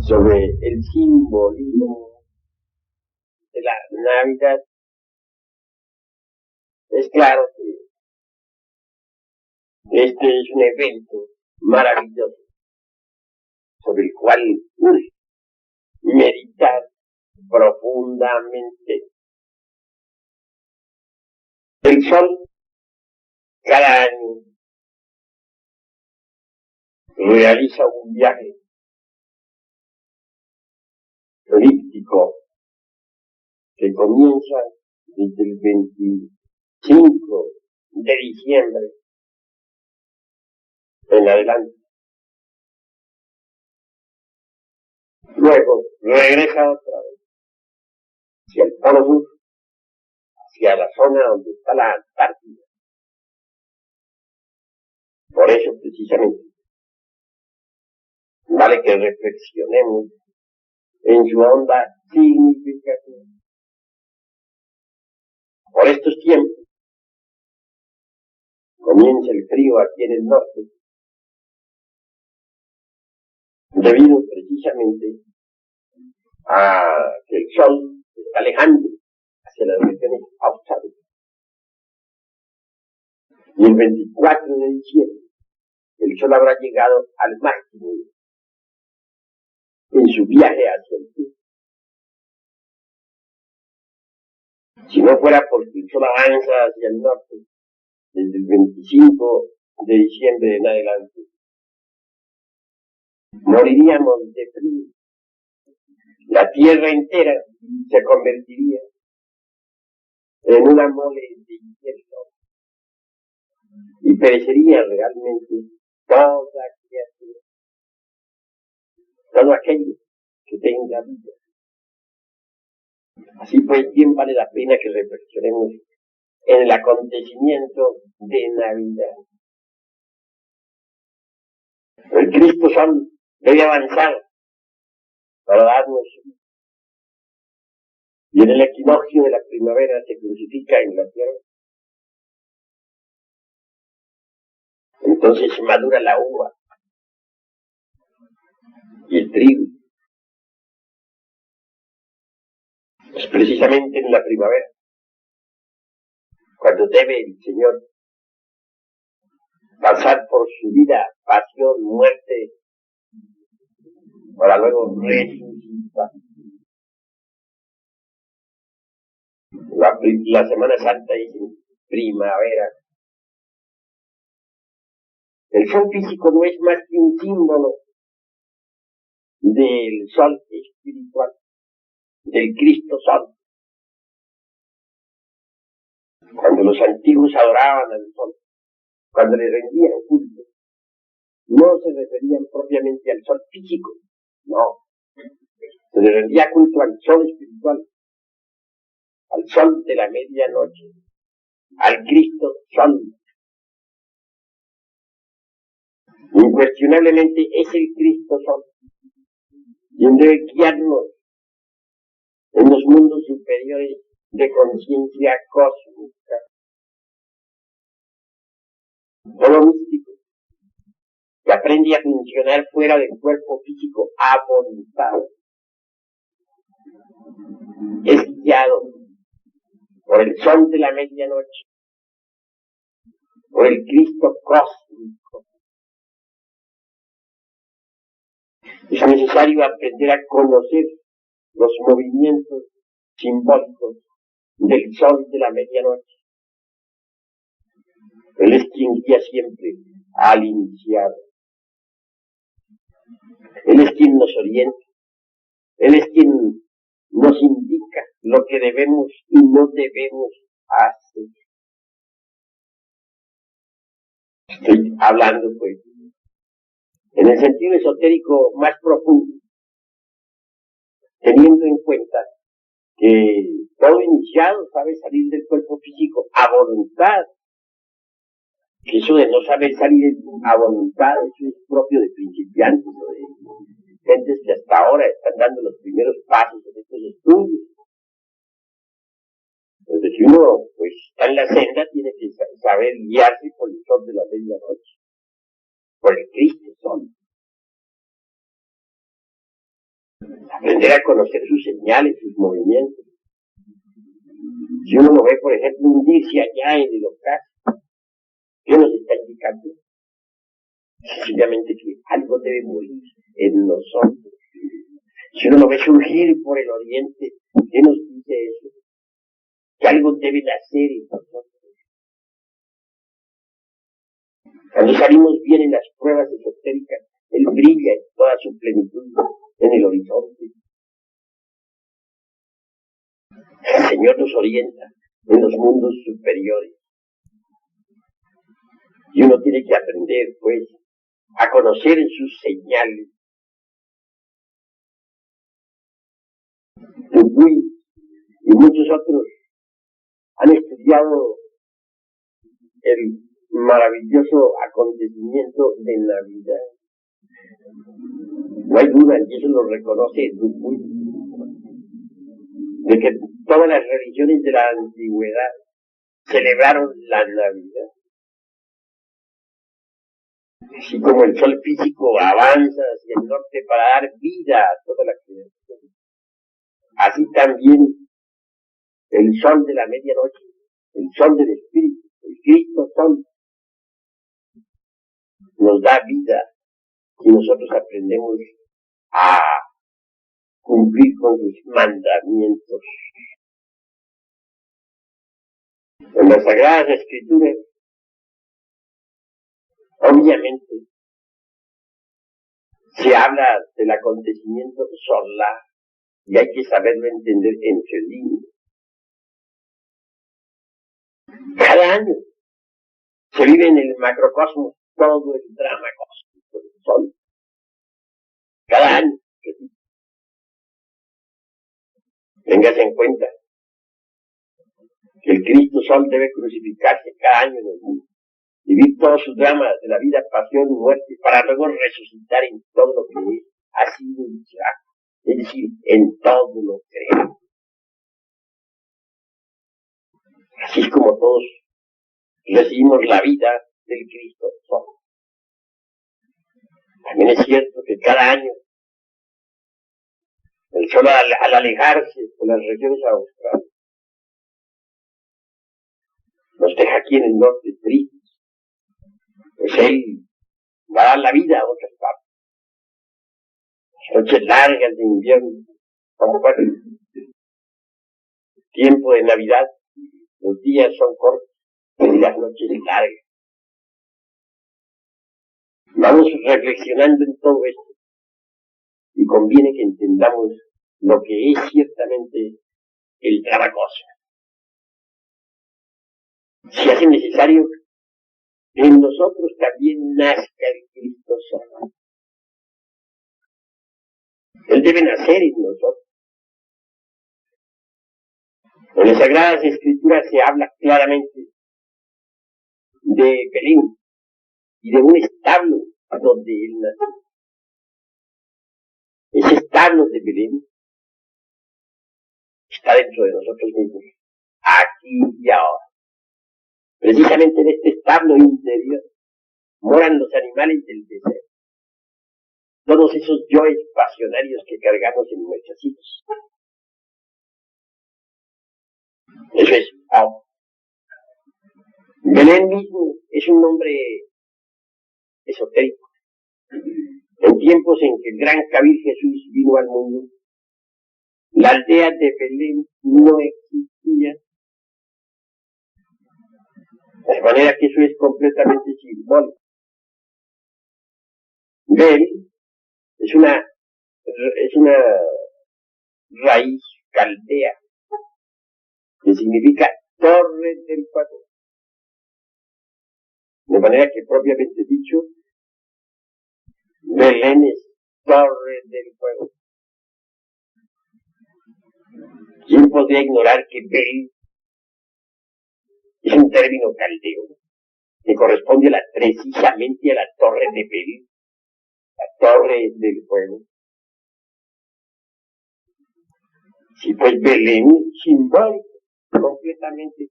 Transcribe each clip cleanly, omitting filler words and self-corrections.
sobre el simbolismo de la Navidad. Es claro que este es un evento maravilloso sobre el cual urge meditar profundamente. El sol cada año realiza un viaje elíptico que comienza desde el 25 de diciembre en adelante. Luego regresa otra vez hacia el polo sur, hacia la zona donde está la Antártida. Por eso, precisamente, vale que reflexionemos en su honda significación. Por estos tiempos comienza el frío aquí en el norte, debido precisamente a que el sol se está alejando hacia las regiones australes. Y el 24 de diciembre el sol habrá llegado al máximo en su viaje hacia el sur. Si no fuera porque el sol avanza hacia el norte, desde el 25 de diciembre en adelante, moriríamos de frío. La tierra entera se convertiría en una mole de hielo y perecería realmente toda criatura, todo aquello que tenga vida. Así pues, bien vale la pena que reflexionemos en el acontecimiento de Navidad. El Cristo Sol debe avanzar para darnos, y en el equinoccio de la primavera se crucifica en la tierra. Entonces madura la uva y el trigo. Es precisamente en la primavera cuando debe el Señor pasar por su vida, pasión, muerte, para luego resucitar. La Semana Santa es en primavera. El sol físico no es más que un símbolo del sol espiritual, del Cristo Sol. Cuando los antiguos adoraban al sol, cuando le rendían culto, no se referían propiamente al sol físico, no. Se le rendía culto al sol espiritual, al sol de la medianoche, al Cristo Sol. Incuestionablemente es el Cristo Sol quien debe guiarnos en los mundos superiores de conciencia cósmica. Todo místico que aprende a funcionar fuera del cuerpo físico a voluntad es guiado por el sol de la medianoche, por el Cristo cósmico. Es necesario aprender a conocer los movimientos simbólicos del sol de la medianoche. Él es quien guía siempre al iniciado. Él es quien nos orienta. Él es quien nos indica lo que debemos y no debemos hacer. Estoy hablando, pues, en el sentido esotérico más profundo, teniendo en cuenta que todo iniciado sabe salir del cuerpo físico a voluntad. Que eso de no saber salir a voluntad, eso es propio de principiantes, ¿no? De gentes que hasta ahora están dando los primeros pasos en estos estudios. Entonces, si uno pues está en la senda, tiene que saber guiarse por el sol de la medianoche, por el Cristo Sol. aprender a conocer sus señales, sus movimientos. Si uno lo ve, por ejemplo, hundirse allá en el ocaso, ¿qué nos está indicando? Sencillamente que algo debe morir en nosotros. Si uno lo ve surgir por el oriente, ¿qué nos dice eso? Que algo debe nacer en nosotros. Cuando salimos bien en las pruebas esotéricas, él brilla en toda su plenitud en el horizonte. El Señor nos orienta en los mundos superiores. Y uno tiene que aprender, pues, a conocer sus señales. Dupuy y muchos otros han estudiado el maravilloso acontecimiento de Navidad. No hay duda, y eso lo reconoce Dupuy, de que todas las religiones de la antigüedad celebraron la Navidad. Así como el sol físico avanza hacia el norte para dar vida a toda la creación, así también el sol de la medianoche, el sol del Espíritu, el Cristo Sol, nos da vida y nosotros aprendemos a cumplir con sus mandamientos. En las Sagradas Escrituras, obviamente, se habla del acontecimiento solar y hay que saberlo entender entre líneas. Cada año se vive en el macrocosmos todo el drama cósmico del sol. Cada año. Téngase en cuenta que el Cristo Sol debe crucificarse cada año en el mundo, vivir todos sus dramas de la vida, pasión y muerte, para luego resucitar en todo lo que es, ha sido y será, es decir, en todo lo que es. Así es como todos recibimos la vida del Cristo Sol. También es cierto que cada año el Sol al alejarse por las regiones australes nos deja aquí en el norte tristes, pues él va a dar la vida a otras partes. Las noches largas de invierno, tiempo de Navidad, los días son cortos y las noches largas. Vamos reflexionando en todo esto y conviene que entendamos lo que es ciertamente el drama cósmico. Si hace necesario que en nosotros también nazca el Cristo Sol. Él debe nacer en nosotros. En las Sagradas Escrituras se habla claramente de Belén y de un establo donde él nació. Ese establo de Belén está dentro de nosotros mismos, aquí y ahora. Precisamente en este establo interior moran los animales del deseo. Todos esos yoes pasionarios que cargamos en nuestras hijos. Eso es ahora. Belén mismo es un nombre esotérico. En tiempos en que el gran Kabir Jesús vino al mundo, la aldea de Belén no existía. De manera que eso es completamente simbólico. Bel es una raíz caldea que significa torre del fuego. De manera que propiamente dicho, Belén es torre del fuego. ¿Quién podría ignorar que Bel es un término caldeo que corresponde precisamente a la torre de Bel, la torre del fuego? Sí, pues Belén simbólico completamente.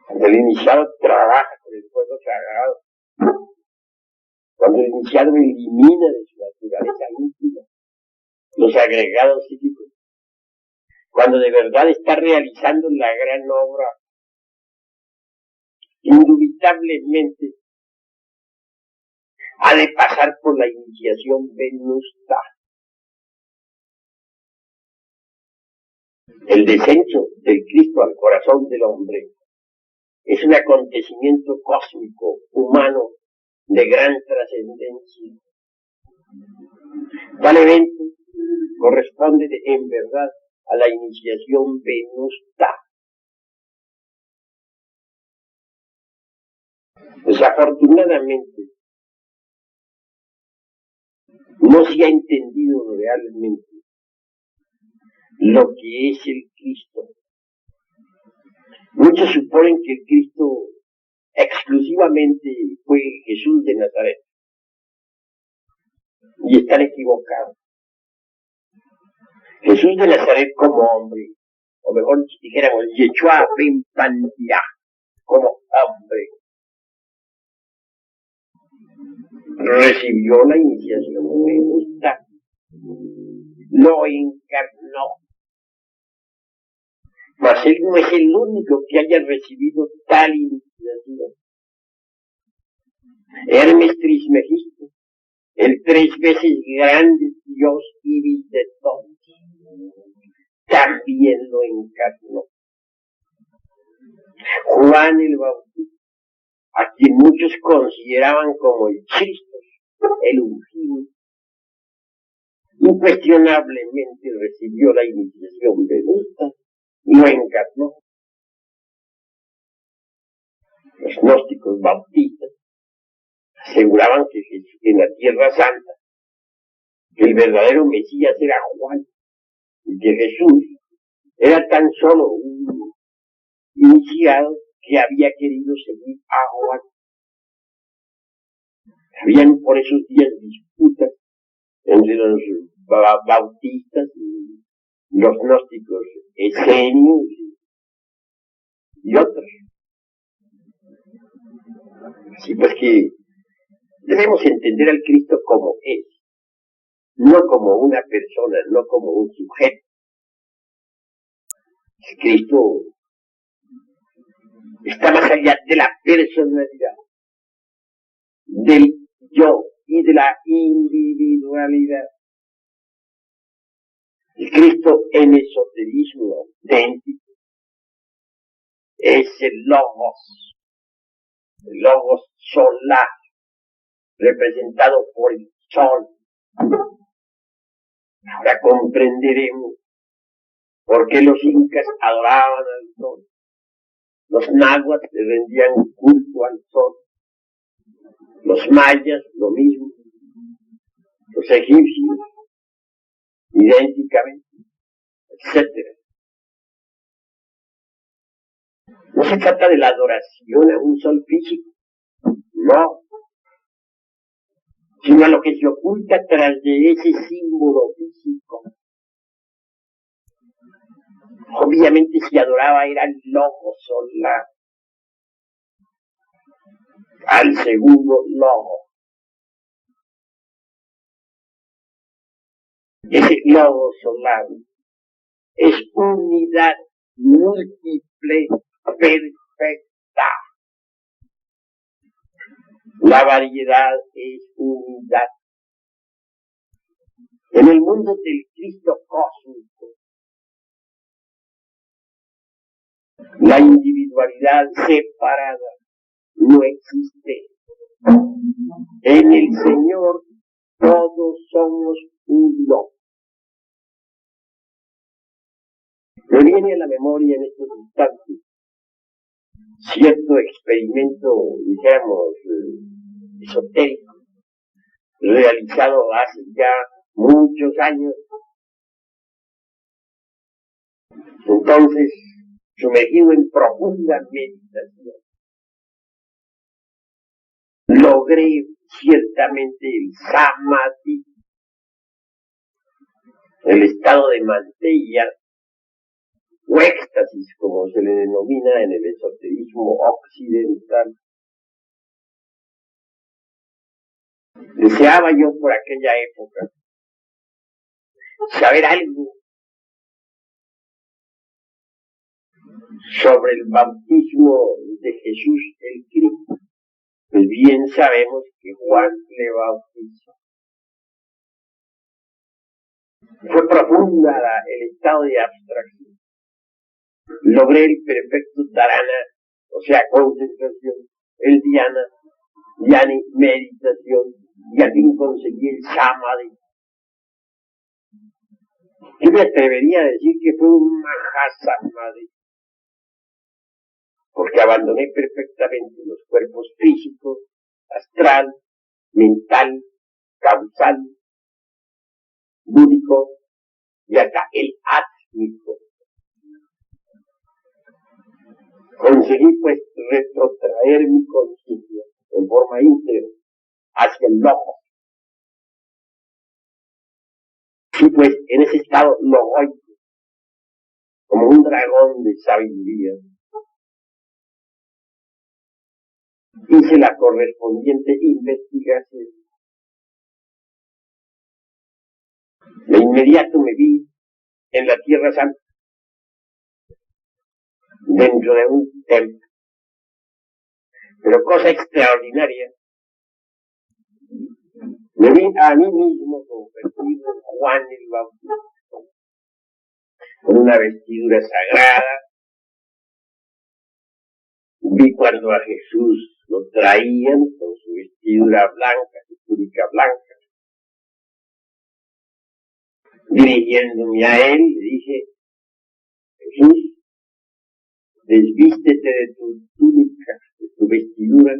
Cuando el iniciado trabaja con el fuego sagrado, cuando el iniciado elimina de su naturaleza los agregados psíquicos, cuando de verdad está realizando la gran obra, indubitablemente ha de pasar por la iniciación venusta. El descenso del Cristo al corazón del hombre es un acontecimiento cósmico, humano, de gran trascendencia. Tal evento corresponde en verdad a la iniciación venusta. Desafortunadamente, no se ha entendido realmente lo que es el Cristo. Muchos suponen que el Cristo exclusivamente fue Jesús de Nazaret, y están equivocados. Jesús de Nazaret como hombre, o mejor dijéramos, Yeshua ben Pandia, como hombre, recibió la iniciación venusta, lo encarnó. Mas él no es el único que haya recibido tal iniciación. Hermes Trismegisto, el 3 veces grande Dios Ibis de todos, también lo encarnó. Juan el Bautista, a quien muchos consideraban como el Cristo, el ungido, incuestionablemente recibió la iniciación venusta y lo encarnó. Los gnósticos bautistas aseguraban que en la Tierra Santa el verdadero Mesías era Juan, y que Jesús era tan solo un iniciado que había querido seguir a Juan. Habían por esos días disputas entre los bautistas y los gnósticos esenios y otros. Así pues que debemos entender al Cristo como es, no como una persona, no como un sujeto. El Cristo está más allá de la personalidad, del yo y de la individualidad. El Cristo en esoterismo auténtico es el Logos solar, representado por el sol. Ahora comprenderemos por qué los incas adoraban al sol. Los náhuatl le rendían culto al sol. Los mayas, lo mismo. Los egipcios, idénticamente, etc. No se trata de la adoración a un sol físico, no, sino a lo que se oculta tras de ese símbolo físico. Obviamente se adoraba era el Logo solar, al segundo Logo. Ese Logo solar es unidad múltiple perfecta. La variedad es unidad. En el mundo del Cristo cósmico, la individualidad separada no existe. En el Señor todos somos uno. Me viene a la memoria en estos instantes cierto experimento, digamos, esotérico, realizado hace ya muchos años. Entonces, sumergido en profunda meditación, logré ciertamente el samadhi, el estado de mantilla, o éxtasis, como se le denomina en el esoterismo occidental. Deseaba yo por aquella época saber algo sobre el bautismo de Jesús el Cristo, pues bien sabemos que Juan le bautizó. Fue profunda el estado de abstracción. Logré el perfecto dharana, o sea, concentración, el dhyani, meditación, y al fin conseguí el samadhi. Yo me atrevería a decir que fue un mahasamadhi, porque abandoné perfectamente los cuerpos físico, astral, mental, causal, búdico y hasta el átmico. Conseguí pues retrotraer mi conciencia en forma íntegra hacia el logo. Y pues en ese estado logoico, como un dragón de sabiduría, hice la correspondiente investigación. De inmediato me vi en la Tierra Santa, dentro de un templo. Pero cosa extraordinaria, me vi a mí mismo convertido en Juan el Bautista, con una vestidura sagrada. Vi cuando a Jesús lo traían con su vestidura blanca, su túnica blanca. Dirigiéndome a él, le dije: Jesús, desvístete de tu túnica, de tu vestidura,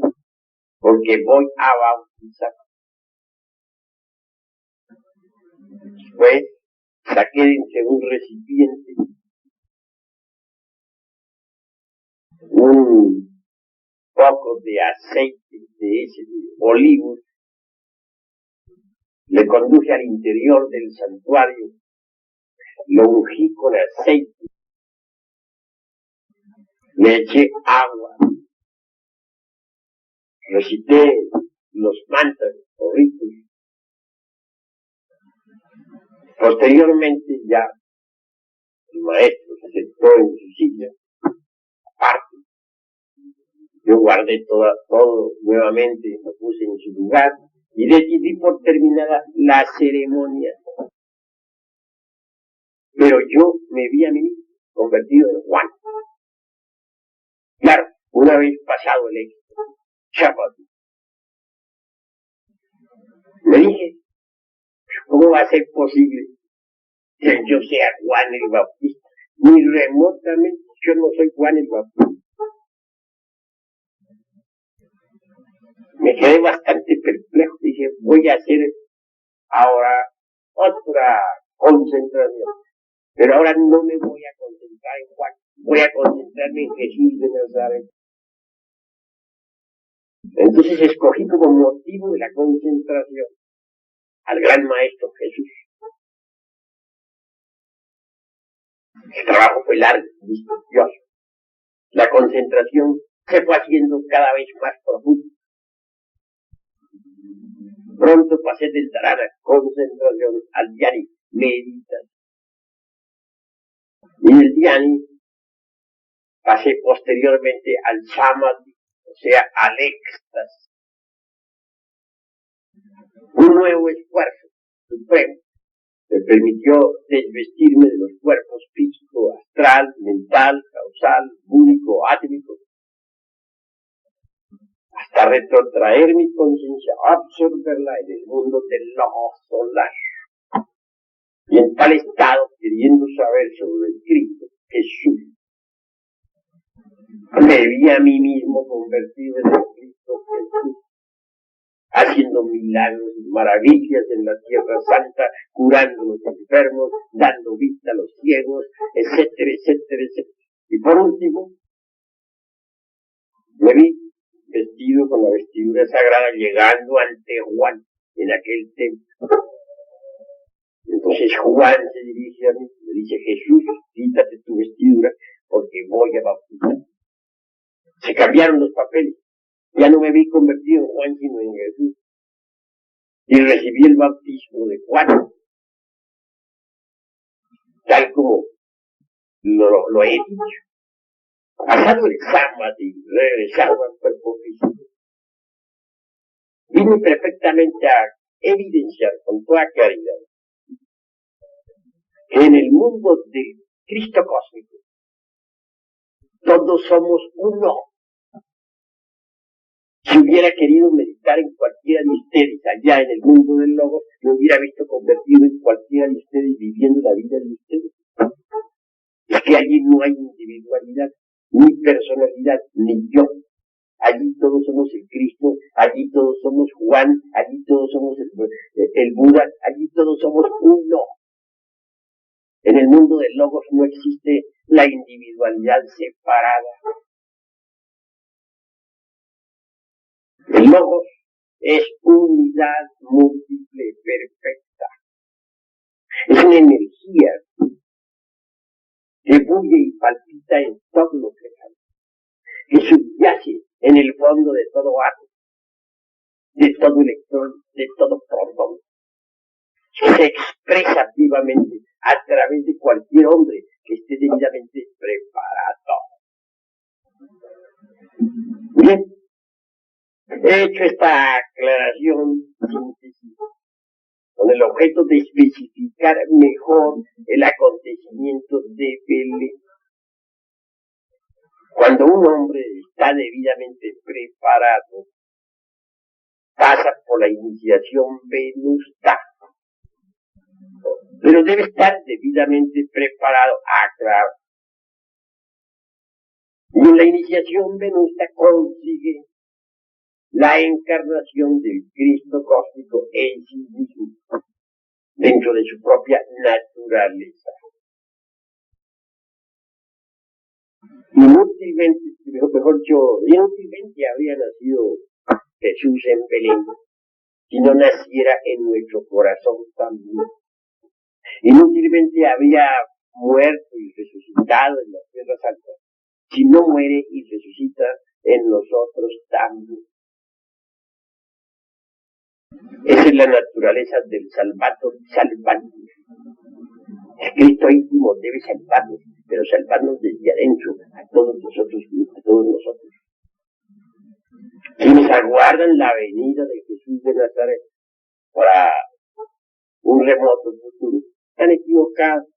porque voy a bautizar. Después saqué de un recipiente un poco de aceite de ese de olivos. Le conduje al interior del santuario, lo ungí con aceite, le eché agua, recité los mantras o ritos. Posteriormente ya el maestro se sentó en su silla, aparte. Yo guardé todo nuevamente, lo puse en su lugar y decidí por terminada la ceremonia. Pero yo me vi a mí convertido en Juan. Claro, una vez pasado el éxito, Shabbat, me dije: ¿cómo va a ser posible que yo sea Juan el Bautista? Ni remotamente yo no soy Juan el Bautista. Me quedé bastante perplejo. Dije: voy a hacer ahora otra concentración. Pero ahora no me voy a concentrar en Juan, voy a concentrarme en Jesús de Nazaret. Entonces escogí como motivo de la concentración al gran maestro Jesús. El trabajo fue largo, dispendioso. La concentración se fue haciendo cada vez más profunda. Pronto pasé del dharana, concentración, al dhyani, meditación. Y del dhyani pasé posteriormente al samadhi, o sea, al éxtasis. Un nuevo esfuerzo supremo me permitió desvestirme de los cuerpos físico, astral, mental, causal, búdico, átmico, hasta retrotraer mi conciencia, absorberla en el mundo del logo solar. Y en tal estado, queriendo saber sobre el Cristo, Jesús, me vi a mí mismo convertido en el Cristo Jesús, haciendo milagros y maravillas en la Tierra Santa, curando a los enfermos, dando vista a los ciegos, etcétera, etcétera, etcétera. Y por último, me vi vestido con la vestidura sagrada, llegando ante Juan en aquel templo. Entonces Juan se dirige a mí, le dice: Jesús, quítate tu vestidura porque voy a bautizar. Se cambiaron los papeles. Ya no me vi convertido en Juan, sino en Jesús. Y recibí el bautismo de Juan. tal como lo he dicho. Pasado el sábado y regresado al cuerpo físico, vine perfectamente a evidenciar con toda claridad que en el mundo del Cristo cósmico todos somos uno. Si hubiera querido meditar en cualquiera de ustedes allá en el mundo del Logos, me hubiera visto convertido en cualquiera de ustedes viviendo la vida de ustedes. Es que allí no hay individualidad, ni personalidad, ni yo. Allí todos somos el Cristo, allí todos somos Juan, allí todos somos el Buda, allí todos somos uno. En el mundo del Logos no existe la individualidad separada. El Logos es unidad múltiple perfecta. Es una energía que bulle y palpita en todo lo creado, que subyace en el fondo de todo átomo, de todo electrón, de todo protón, que se expresa vivamente a través de cualquier hombre que esté debidamente preparado. Bien, he hecho esta aclaración síntesis con el objeto de especificar mejor el acontecimiento de Belén. Cuando un hombre está debidamente preparado, pasa por la iniciación venusta, pero debe estar debidamente preparado, claro. Y en la iniciación venusta consigue la encarnación del Cristo cósmico en sí mismo, dentro de su propia naturaleza. Inútilmente habría nacido Jesús en Belén, si no naciera en nuestro corazón también. Inútilmente habría muerto y resucitado en las tierras altas, si no muere y resucita en nosotros también. Esa es la naturaleza del salvator salvante. El Cristo íntimo debe salvarnos, pero salvarnos desde adentro, a todos nosotros. Quienes aguardan la venida de Jesús de Nazaret para un remoto futuro, están equivocados.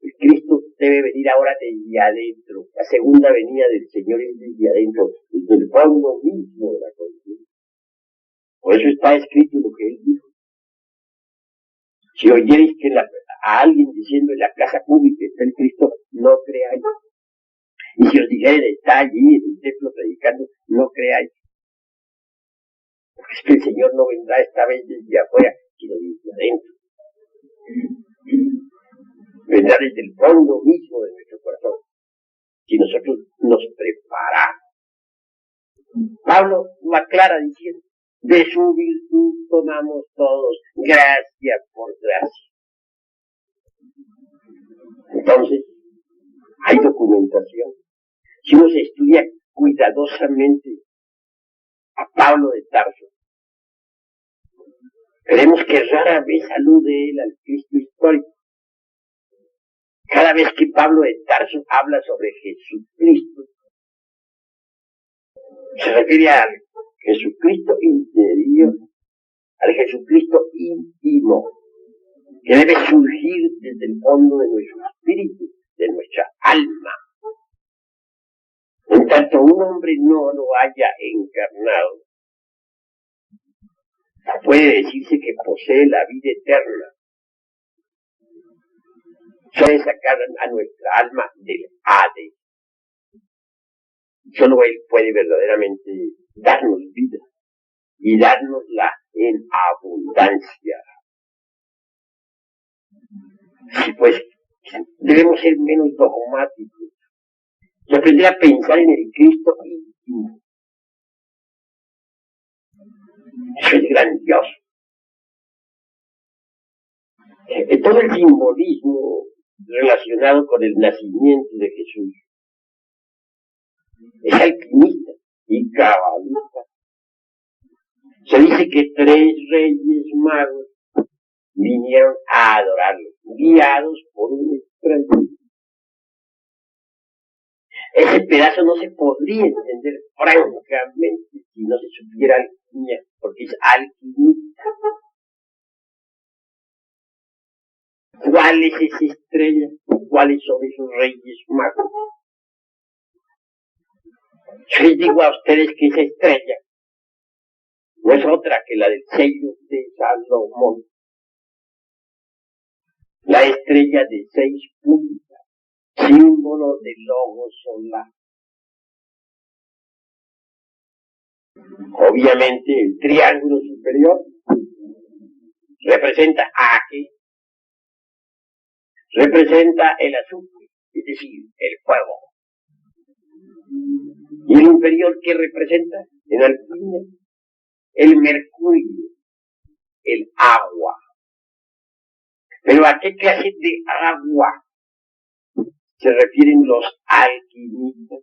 El Cristo debe venir ahora desde adentro. La segunda venida del Señor es desde adentro, desde el fondo mismo de la conciencia. Por eso está escrito lo que Él dijo. Si oyereis que a alguien diciendo en la plaza pública está el Cristo, no creáis. Y si os dijeren está allí en el templo predicando, no creáis. Porque es que el Señor no vendrá esta vez desde afuera, sino desde adentro. Vendrá desde el fondo mismo de nuestro corazón, si nosotros nos preparamos. Pablo lo aclara diciendo, de su virtud tomamos todos gracia por gracia. Entonces, hay documentación. Si uno se estudia cuidadosamente a Pablo de Tarso, veremos que rara vez alude él al Cristo histórico. Cada vez que Pablo de Tarso habla sobre Jesucristo, se refiere al Jesucristo interior, al Jesucristo íntimo, que debe surgir desde el fondo de nuestro espíritu, de nuestra alma. En tanto un hombre no lo haya encarnado, puede decirse que posee la vida eterna. Puede sacar a nuestra alma del Hades. Solo Él puede verdaderamente darnos vida y dárnosla en abundancia. Sí, pues debemos ser menos dogmáticos y aprender a pensar en el Cristo íntimo. Eso es grandioso. Todo el simbolismo relacionado con el nacimiento de Jesús es alquimista y cabalista. Se dice que 3 reyes magos vinieron a adorarle, guiados por un extraño. Ese pedazo no se podría entender francamente si no se supiera alquimia, porque es alquimista. ¿Cuál es esa estrella? ¿Cuáles son esos reyes magos? Yo les digo a ustedes que esa estrella no es otra que la del sello de Salomón. La estrella de 6 puntas, símbolo del logo solar. Obviamente el triángulo superior representa a qué? Representa el azufre, es decir, el fuego. ¿Y el inferior qué representa? En alquimia, el mercurio, el agua. ¿Pero a qué clase de agua se refieren los alquimistas?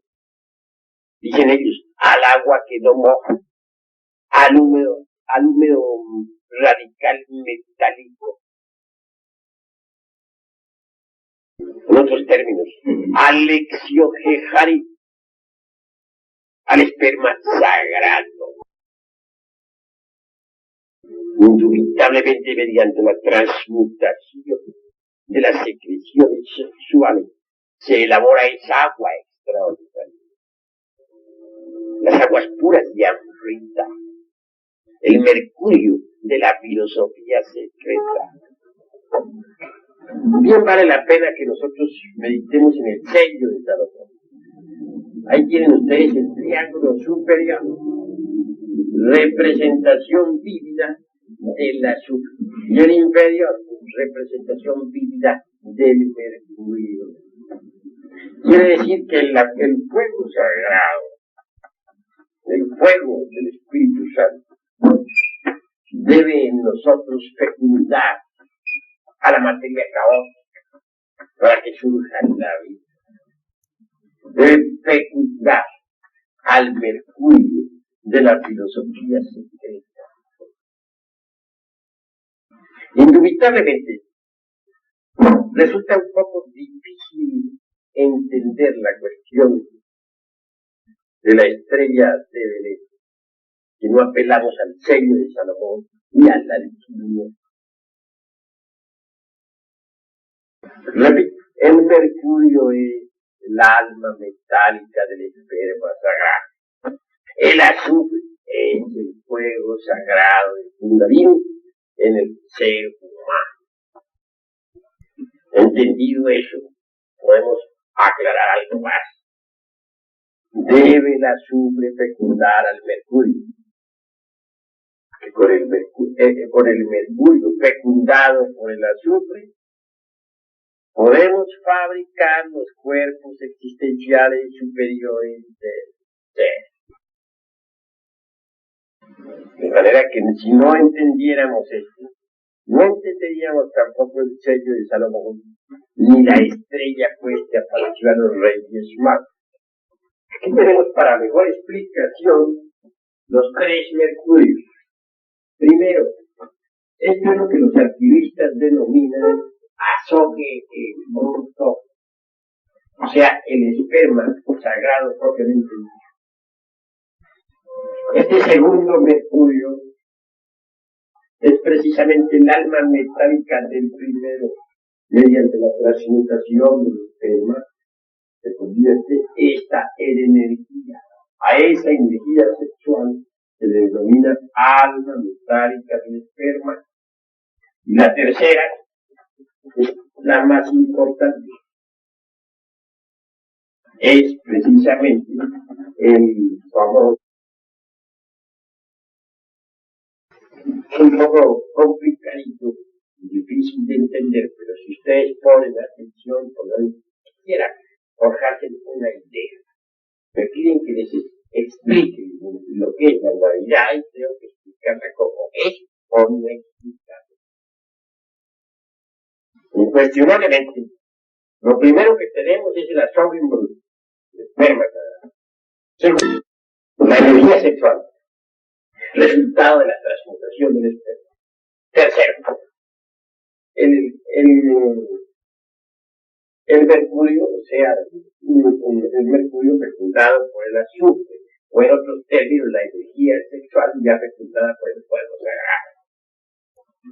Dicen ellos, al agua que no moja, al húmedo radical metálico. En otros términos, al exiogeari, al esperma sagrado. Indubitablemente mediante la transmutación de las secreciones sexuales se elabora esa agua extraordinaria. Las aguas puras de Amrita, el mercurio de la filosofía secreta. Bien vale la pena que nosotros meditemos en el sello de Salomón. Ahí tienen ustedes el triángulo superior, representación vívida del azul, y el inferior, representación vívida del mercurio. Quiere decir que el fuego sagrado, el fuego del Espíritu Santo, debe en nosotros fecundar a la materia caótica para que surja la vida. Debe fecundar al mercurio de la filosofía secreta. Indubitablemente, resulta un poco difícil entender la cuestión de la estrella de Belén, si no apelamos al sello de Salomón y a la alquimia. Repito, el mercurio es el alma metálica del esperma sagrado. El azufre es el fuego sagrado del Kundalini en el ser humano. Entendido eso, podemos aclarar algo más. Debe el azufre fecundar al mercurio. Que con el mercurio fecundado por el azufre, podemos fabricar los cuerpos existenciales superiores del ser. De manera que si no entendiéramos esto, no entenderíamos tampoco el sello de Salomón, ni la estrella que apareció a los reyes magos. Aquí tenemos para mejor explicación los 3 mercurios. Primero, esto es lo que los alquimistas denominan azogue bruto, o sea, el esperma sagrado propiamente dicho. Este segundo mercurio es precisamente el alma metálica del primero. Mediante la transmutación del esperma se convierte esta en energía. A esa energía sexual se le denomina alma metálica del esperma. Y la tercera es la más importante. Es precisamente el famoso, un poco complicadito, difícil de entender, pero si ustedes ponen atención, podrán siquiera forjarse una idea. Me piden que les explique lo que es la Navidad y tengo que explicarla como es o no explicarla. Incuestionablemente, lo primero que tenemos es el asombro involucrado, el esperma. Segundo, la energía sexual, resultado de la transmutación del esperma. Tercero, el, el mercurio, o sea, el mercurio fecundado por el azufre, o en otros términos, la energía sexual ya fecundada por el fuego sagrado.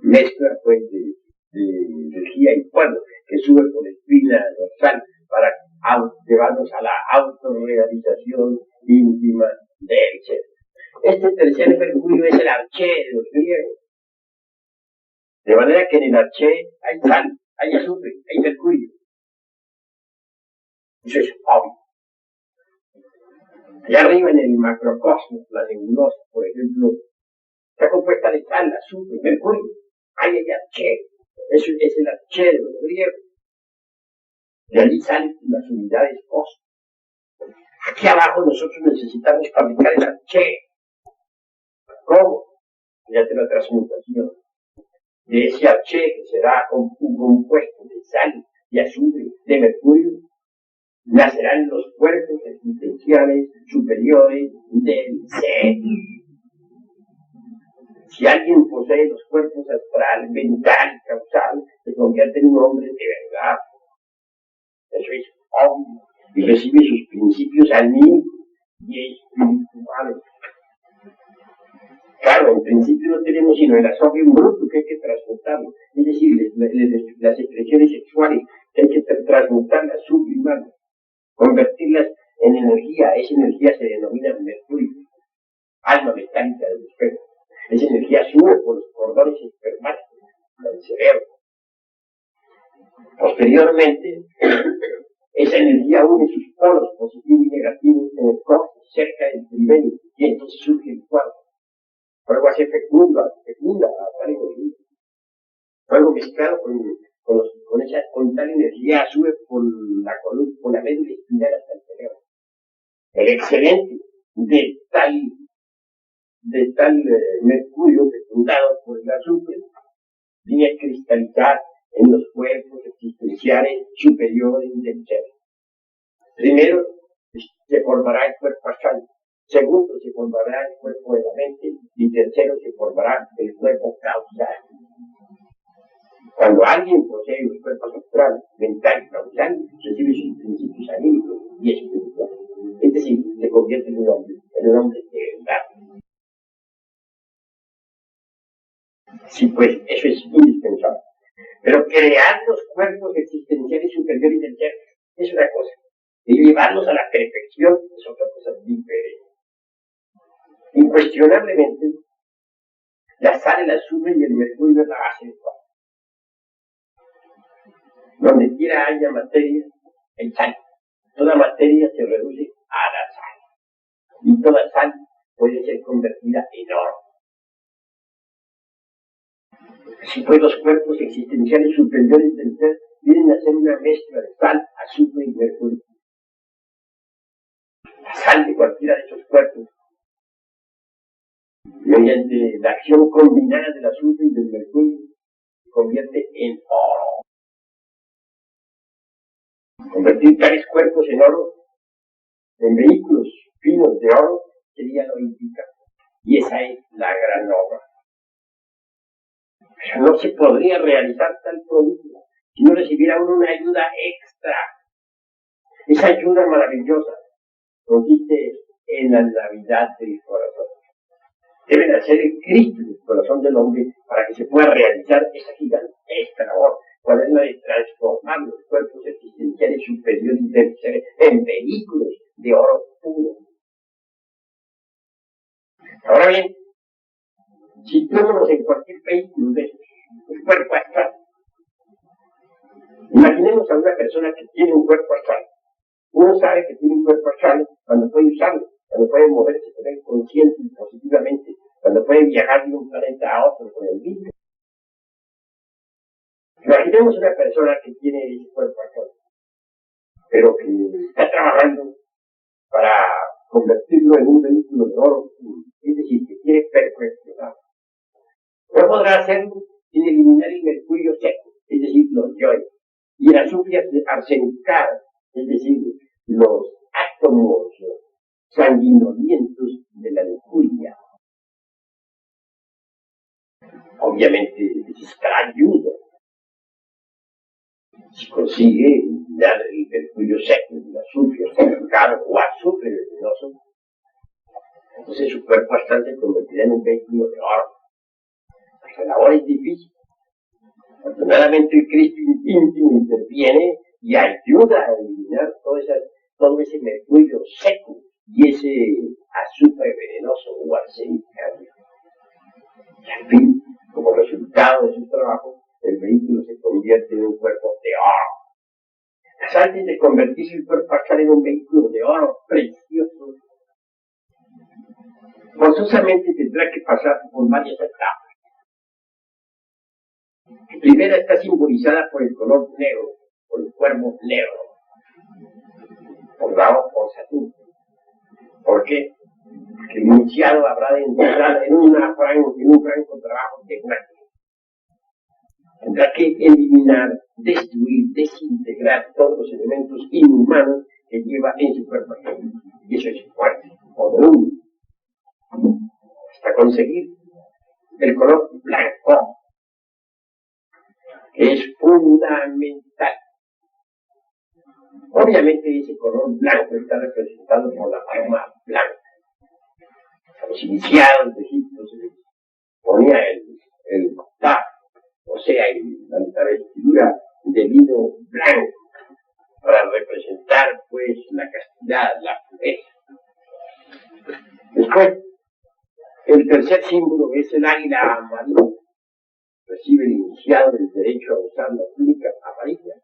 Mezcla pues de energía y fuego que sube por la espina dorsal para llevarnos a la autorrealización íntima del ser. Este tercer mercurio es el arché de los griegos. De manera que en el arché hay sal, hay azufre, hay mercurio. Eso es obvio. Allá arriba en el macrocosmos, la nebulosa, por ejemplo, está compuesta de sal, azufre, mercurio. Ahí hay arché. Eso es el arché de los griegos. De allí salen las unidades cósmicas. Aquí abajo nosotros necesitamos fabricar el arché. ¿Cómo? Mediante la transmutación. De ese arché que será un compuesto de sal, de azufre, de mercurio, nacerán los cuerpos existenciales superiores del ser. Si alguien posee los cuerpos astral, mental y causal, se convierte en un hombre de verdad. Eso es obvio. Y recibe sus principios anímicos y espirituales. Claro, en principio no tenemos sino el asombro bruto que hay que transmutarlo. Es decir, las expresiones sexuales que hay que transmutarlas, sublimarlas, convertirlas en energía. Esa energía se denomina mercurio, alma metálica del espejo. Esa energía sube por los cordones espermáticos del cerebro. Posteriormente, esa energía une sus polos positivos y negativos en el cosmos, cerca del trimenio, y entonces surge el fuego. Fuego hace fecunda a tal energía. Fuego mezclado con tal energía sube por la médula espinal hasta el cerebro. El excedente de tal mercurio fecundado por el azufre viene a cristalizar en los cuerpos existenciales superiores del ser. Primero se formará el cuerpo astral, segundo se formará el cuerpo de la mente y tercero se formará el cuerpo causal. Cuando alguien posee los cuerpos astral, mental y causal, recibe sus principios anímicos y espirituales. Es decir, se convierte en un hombre de verdad. Sí, pues eso es indispensable. Pero crear los cuerpos existenciales superiores del ser es una cosa. Y llevarlos a la perfección es otra cosa diferente. Incuestionablemente, la sal, el azufre y el mercurio es la base de todo. Donde quiera haya materia, hay sal. Toda materia se reduce a la sal. Y toda sal puede ser convertida en oro. Así pues, los cuerpos existenciales superiores del ser vienen a ser una mezcla de sal, azufre y mercurio. La sal de cualquiera de esos cuerpos, mediante la acción combinada del azufre y del mercurio, se convierte en oro. Convertir tales cuerpos en oro, en vehículos finos de oro, sería lo indicado. Y esa es la gran obra. Pero no se podría realizar tal producto si no recibiera uno una ayuda extra. Esa ayuda maravillosa consiste en la Navidad del corazón. Debe nacer el Cristo del corazón del hombre para que se pueda realizar esa gigantesca labor. ¿Cuál es la de transformar los cuerpos existenciales superiores del ser en vehículos de oro puro? Ahora bien, situémonos en cualquier vehículo de esos, un cuerpo astral. Imaginemos a una persona que tiene un cuerpo astral. Uno sabe que tiene un cuerpo astral cuando puede usarlo, cuando puede moverse con él consciente y positivamente, cuando puede viajar de un planeta a otro con el mismo. Imaginemos una persona que tiene ese cuerpo astral, pero que está trabajando para convertirlo en un vehículo de oro, es decir, que quiere perfeccionar. No podrá hacerlo sin eliminar el mercurio seco, es decir, los yoes, y el azufre arsenicado, es decir, los átomos sanguinolientos de la lujuria. Obviamente necesitará ayuda Si consigue eliminar el mercurio seco, el azufre cercano o azufre venenoso, entonces su cuerpo astral se convertirá en un vehículo de oro. La labor es difícil. Afortunadamente el Cristo íntimo interviene y ayuda a eliminar todo ese mercurio seco y ese azufre venenoso o arsénico. Y al fin, como resultado de su trabajo, el vehículo se convierte en un cuerpo de oro. Antes de convertirse el cuerpo astral en un vehículo de oro precioso, forzosamente tendrá que pasar por varias etapas. La primera está simbolizada por el color negro, por el cuervo negro, por Saturno. ¿Por qué? Porque el iniciado habrá de entrar en un franco trabajo de muerte. Tendrá que eliminar, destruir, desintegrar todos los elementos inhumanos que lleva en su cuerpo. Y eso es fuerte, poderoso, hasta conseguir el color blanco, que es fundamental. Obviamente ese color blanco está representado por la paloma blanca. A los iniciados de Egipto se les ponía el taf, o sea, la vestidura de lino blanco, para representar pues la castidad, la pureza. Después, el tercer símbolo es el águila amarilla. Recibe el iniciado el derecho a usar la túnica amarilla.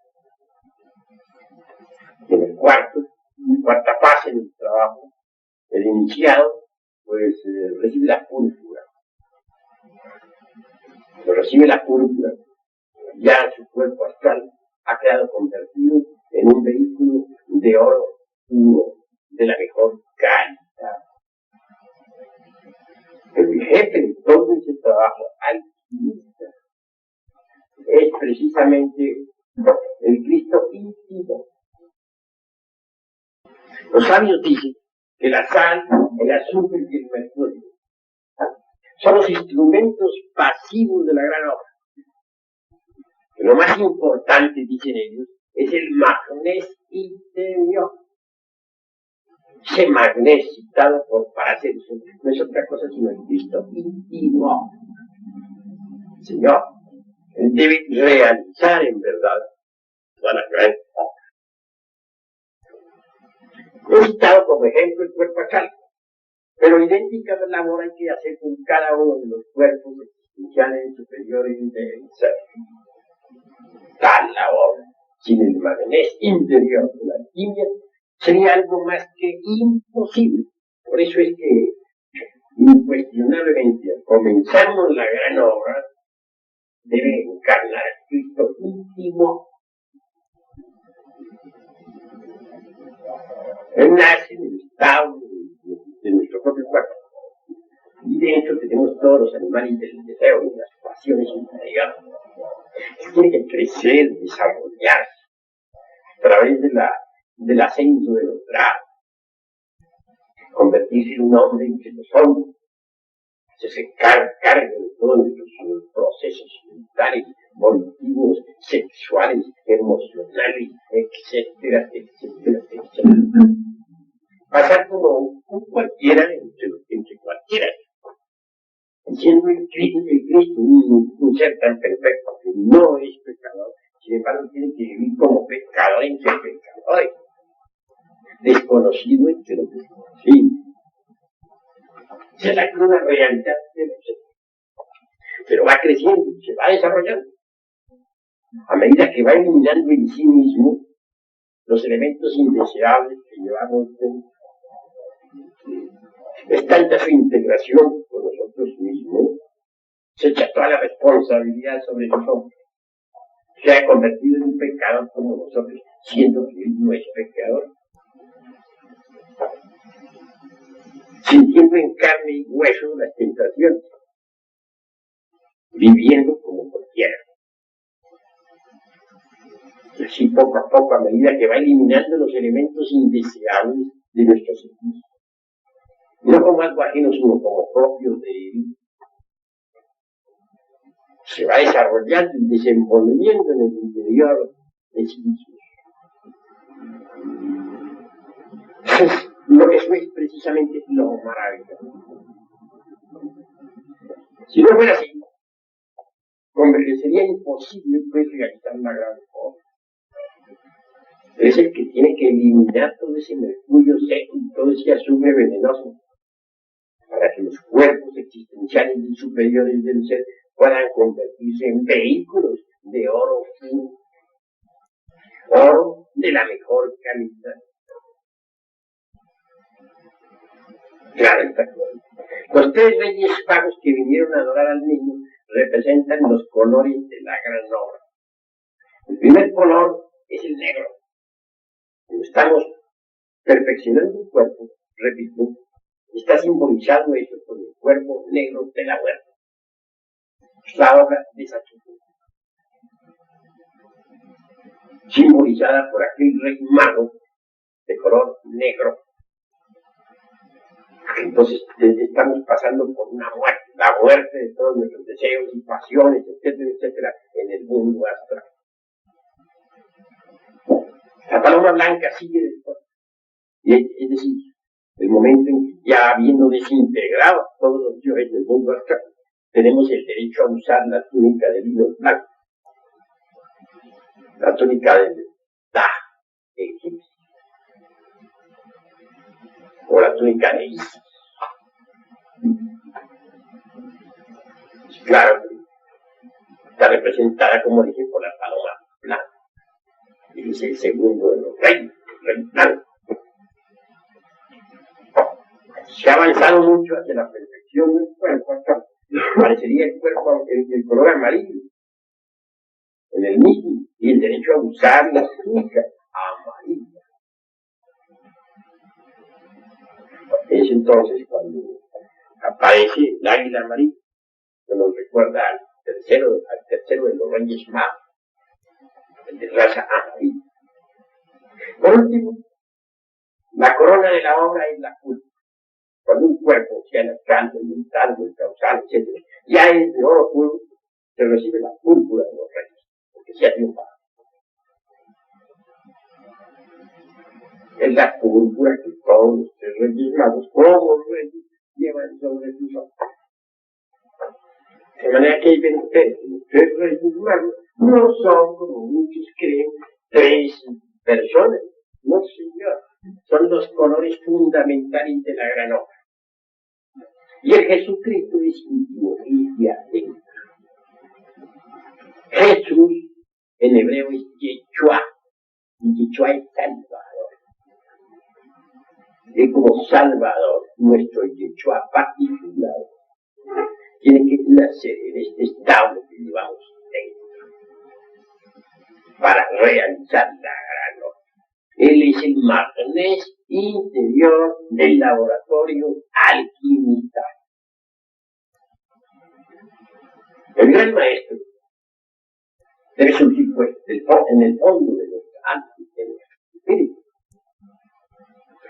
En el cuarta fase del trabajo, el iniciado pues recibe la púrpura. Cuando recibe la púrpura, ya su cuerpo astral ha quedado convertido en un vehículo de oro puro, de la mejor calidad. El jefe de todo ese trabajo alquimista es precisamente el Cristo íntimo. Los sabios dicen que la sal, el azufre y el mercurio son los instrumentos pasivos de la gran obra. Lo más importante, dicen ellos, es el magnés interior. Ese magnés citado por Paracelso no es otra cosa sino el Cristo íntimo. Señor, él debe realizar en verdad toda la gran obra. He citado como ejemplo el cuerpo astral, pero idéntica labor hay que hacer con cada uno de los cuerpos existenciales superiores del ser. Tal labor, sin el magnés interior de la alquimia, sería algo más que imposible. Por eso es que, incuestionablemente, al comenzamos la gran obra, debe encarnar a Cristo íntimo. Él nace en el estado de nuestro propio cuerpo. Y dentro tenemos todos los animales del deseo y las pasiones interiores. Él tiene que crecer, desarrollarse a través del ascenso de los grados, convertirse en un hombre entre los hombres, se carga de todos nuestros procesos mentales, volitivos, sexuales, emocionales, etcétera, etcétera, etcétera. Pasar como un cualquiera entre cualquiera. Siendo el Cristo un ser tan perfecto que no es pecador, sin embargo tiene que vivir como pecador entre pecadores, desconocido entre los desconocidos. Esa es la cruda realidad de los seres. Pero va creciendo, se va desarrollando. A medida que va eliminando en sí mismo los elementos indeseables que llevamos dentro. Es tanta su integración con nosotros mismos, se echa toda la responsabilidad sobre nosotros. Se ha convertido en un pecador como nosotros, siendo que él no es pecador. Sintiendo en carne y hueso las tentaciones, viviendo como cualquiera. Y así poco a poco, a medida que va eliminando los elementos indeseables de nuestro sentido, no como algo ajeno, sino como propios de él, se va desarrollando y desenvolviendo en el interior de sí mismos. Eso es precisamente lo maravilloso. Si no fuera así, sería imposible pues realizar una gran cosa. Es el que tiene que eliminar todo ese mercurio seco y todo ese azufre venenoso para que los cuerpos existenciales y superiores del ser puedan convertirse en vehículos de oro fino, oro de la mejor calidad. Claro, está claro. Los tres reyes magos que vinieron a adorar al niño representan los colores de la gran obra. El primer color es el negro. Cuando estamos perfeccionando un cuerpo, repito, está simbolizado eso con el cuerpo negro de la huerta. Es la obra de Saturno, simbolizada por aquel rey mago de color negro. Entonces estamos pasando por una muerte, la muerte de todos nuestros deseos y pasiones, etcétera, etcétera, en el mundo astral. La paloma blanca sigue después. Es decir, el momento en que ya habiendo desintegrado todos los yoes del mundo astral, tenemos el derecho a usar la túnica de lino blanco, la túnica del Da egipcio, o la túnica de Isis. Claro, está representada, como dije, por la paloma blanca. Y es el segundo de los reyes, el rey blanco. Se ha avanzado mucho hacia la perfección del cuerpo. Acá parecería el cuerpo, el color amarillo, en el mismo, y el derecho a usar la túnica amarilla. Es entonces cuando aparece el águila amarilla, que nos recuerda al tercero de los reyes magos, el de raza amarilla. Por último, la corona de la obra es la culpa. Cuando un cuerpo, sea el alcance, el mental, el causal, etc., ya es de oro puro, se recibe la púrpura de los reyes, porque se ha triunfado. Es la púrpura que todos los tres reyes magos, como reyes, llevan sobre sus ojos. De manera que ven ustedes, los tres reyes magos no son, como muchos creen, tres personas. No, señor. Son los colores fundamentales de la gran obra. Y el Jesucristo es ideología dentro. Jesús en hebreo es Yeshua, y Yeshua es Salvador. Es como Salvador, nuestro Yeshua particular, tiene que nacer en este estado que llevamos dentro para realizar la gran obra. Él es el magnes interior del laboratorio alquimista. El gran maestro debe surgir pues en el fondo de nuestra alma y de nuestro espíritu.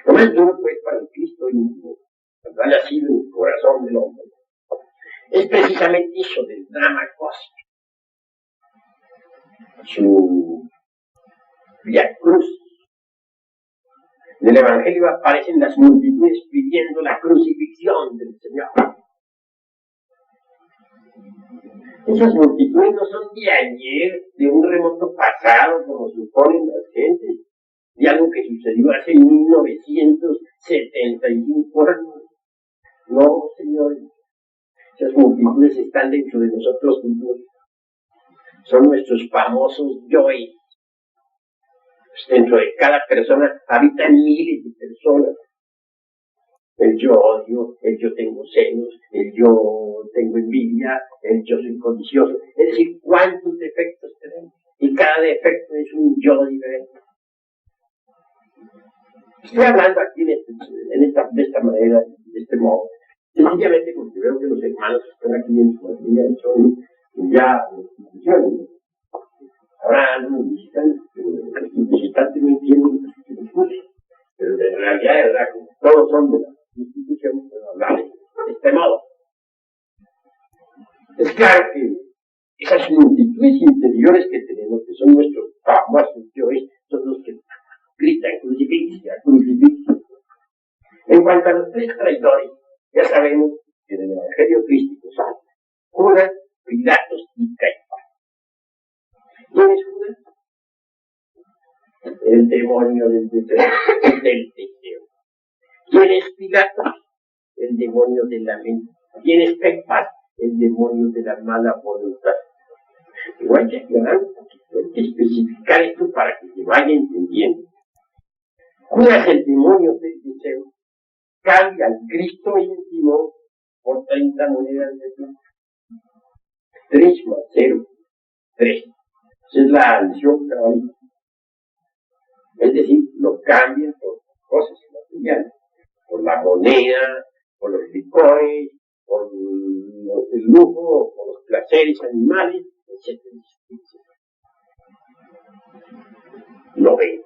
Lo más duro pues para el Cristo íntimo, cuando ha nacido en el corazón del hombre, es precisamente eso del drama cósmico. Su Via Cruz. En el Evangelio aparecen las multitudes pidiendo la crucifixión del Señor. Esas multitudes no son de ayer, de un remoto pasado, como suponen las gentes, de algo que sucedió hace 1975 años. No, señores. Esas multitudes están dentro de nosotros mismos. Son nuestros famosos yoes. Dentro de cada persona habitan miles de personas. El yo odio, el yo tengo celos, el yo tengo envidia, el yo soy codicioso. Es decir, cuántos defectos tenemos. Y cada defecto es un yo diferente. Estoy hablando aquí de esta manera, de este modo, sencillamente porque veo que los hermanos que están aquí en su mayoría son ya instituciones. Ahora algunos visitantes no entienden el discurso, pero en realidad, todos son de la institución, pero hablar de este modo. Es claro que esas multitudes interiores que tenemos, que son nuestros En cuanto a los tres traidores, ya sabemos que en el Evangelio crístico son Judas, Pilatos y Caifás. ¿Quién es Judas? El demonio del deseo. ¿Quién es Pilatos? El demonio de la mente. ¿Quién es Caifás? El demonio de la mala voluntad. Igual que aclarar un poquito, hay que especificar esto para que se vaya entendiendo. Judas, el demonio del deseo, cambia al Cristo íntimo por 30 monedas de plata. 3 más 0, 3. Esa es la adición cabalística. Es decir, lo cambian por cosas materiales, por la moneda, por los licores, por el lujo, por los placeres animales, etc. Lo ven.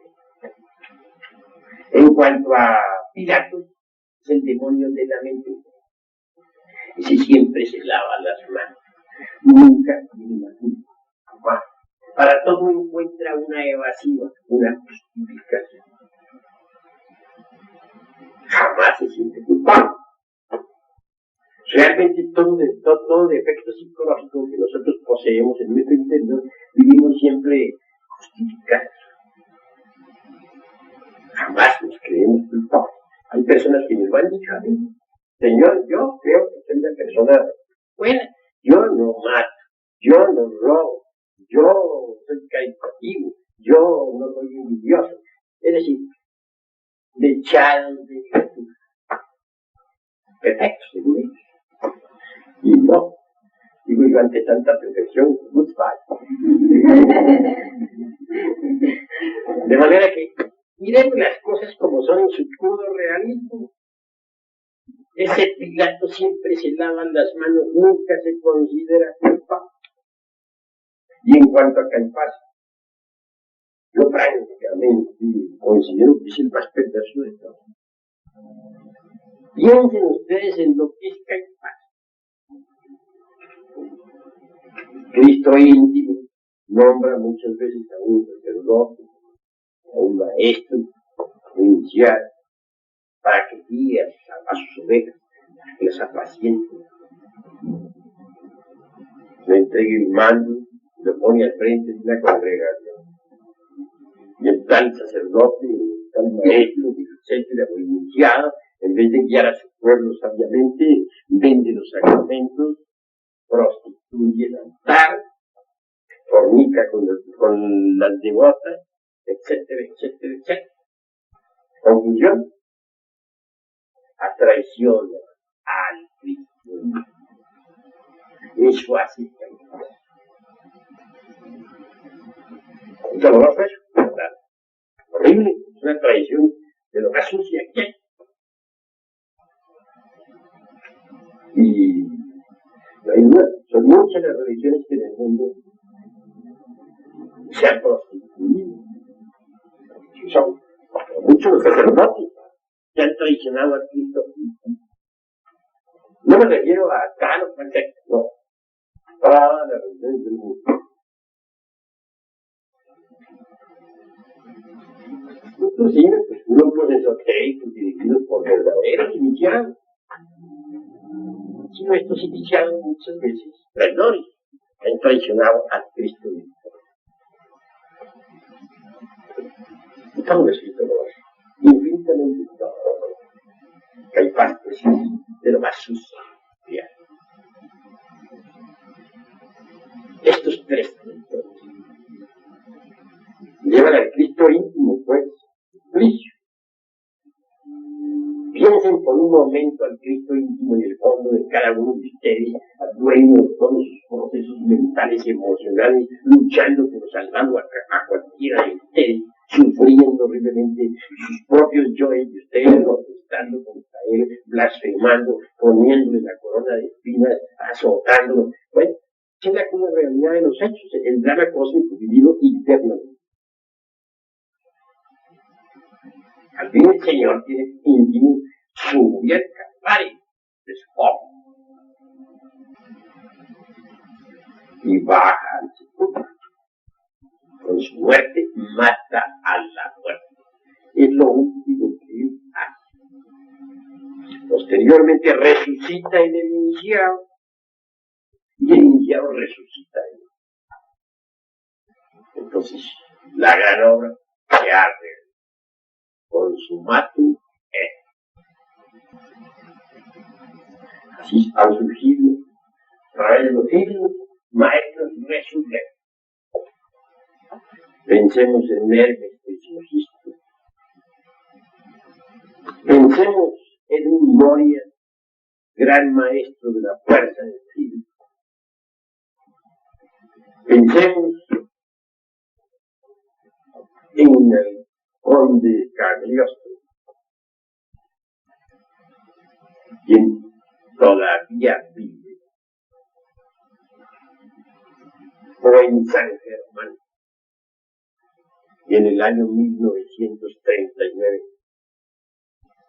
En cuanto a Pilatos, es el demonio de la mente. Ese siempre se lava las manos. Nunca tiene la culpa. Para todo encuentra una evasiva, una justificación. Jamás se siente culpable. Realmente todo defecto psicológico que nosotros poseemos en nuestro interior, vivimos siempre justificados. Jamás nos creemos culpables. Hay personas que nos han dicho a mí, Señor, yo creo que soy una persona buena, yo no mato, yo no robo, yo soy caritativo, yo no soy envidioso. Es decir, dechados de virtud. Perfecto, seguro. Y no, digo yo, ante tanta perfección, goodbye. De manera que miremos las cosas como son en su crudo realismo. Ese Pilato siempre se lava las manos, nunca se considera culpable. Y en cuanto a Caifás, yo francamente considero que es el más perverso de todos. Piensen ustedes en lo que es Caifás. Cristo íntimo nombra muchas veces a un sacerdote, a un maestro, a un iniciado, para que guíe a sus ovejas, para que las apaciente. Le entregue el mando, lo pone al frente de una congregación. Y el tal sacerdote, el tal maestro, etcétera, o el iniciado, en vez de guiar a su pueblo sabiamente, vende los sacramentos, prostituye el altar, fornica con las devotas, etcétera, etcétera, etcétera. Conclusión, traiciona al Cristo. Eso hace Caifás. ¿Es doloroso eso? ¿Verdad? Horrible, es una traición de lo más sucia que hay. Y no hay duda, son muchas las religiones que en el mundo se han prostituido. Son muchos los sacerdotes que han traicionado al Cristo. No me refiero a Cano, no. Todas las religiones del mundo. Inclusive, grupos esotéricos dirigidos por verdaderos iniciados. Sino estos iniciados muchas veces traidores han traicionado al Cristo mismo. Todo es doloroso, infinitamente doloroso. Caifás, pues, de lo más sucio. Estos tres llevan al Cristo íntimo, pues, juicio. Piensen por un momento al Cristo íntimo en el fondo de cada uno de ustedes, al dueño de todos sus procesos mentales y emocionales, luchando por salvando a cualquiera de ustedes, sufriendo horriblemente sus propios yoes de ustedes, protestando contra él, blasfemando, poniéndole la corona de espinas, azotándolo. Bueno, es la cruda realidad de los hechos, el drama cósmico vivido internamente. Al fin el Señor tiene íntimo subir al Calvario de su obra y baja al sepulcro. Con su muerte mata a la muerte. Es lo último que él hace. Posteriormente resucita en el iniciado, y el iniciado resucita en él. Entonces, la gran obra se hace consumatum est. Así han surgido a través de los siglos maestros resurrectos. Pensemos en Hermes Trismegisto. Pensemos en un Moria, gran maestro de la fuerza del espíritu. Pensemos en el conde Cagliostro, quien todavía vive, o en San Germán, y en el año 1939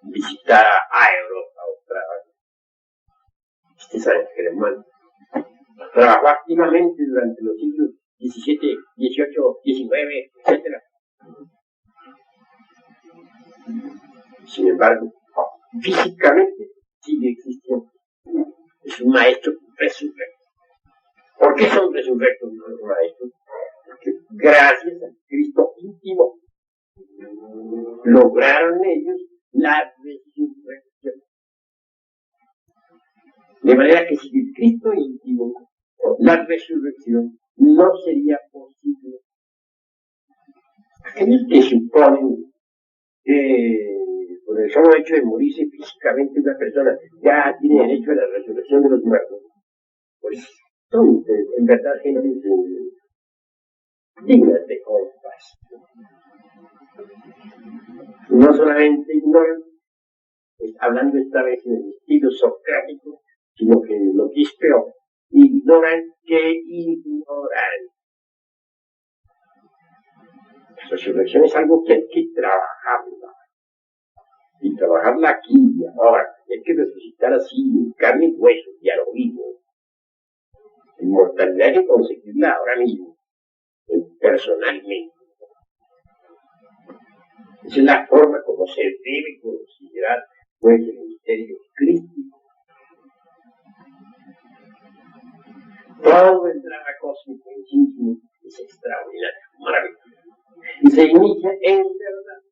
visitara a Europa otra vez. San Germán trabajó activamente durante los siglos XVII, XVIII, XIX, etc. Sin embargo, físicamente sigue existiendo. Es un maestro resurrecto. ¿Por qué son resurrectos los maestros? Porque gracias al Cristo íntimo lograron ellos la resurrección. De manera que sin el Cristo íntimo, la resurrección no sería posible. Aquellos que suponen que por el solo hecho de morirse físicamente una persona ya tiene derecho a la resurrección de los muertos, pues son en verdad gente dignas de compasión. No solamente ignoran, hablando esta vez en el estilo socrático, sino que lo que es peor, ignoran que ignoran. La resurrección es algo que hay que trabajarla, y trabajarla aquí y ahora. Hay que resucitar así, en carne y hueso, y a lo vivo. La inmortalidad hay que conseguirla ahora mismo, personalmente. Esa es la forma como se debe considerar pues, el misterio crístico. Todo el drama cósmico en sí mismo es extraordinario, maravilloso. Y se inicia en verdad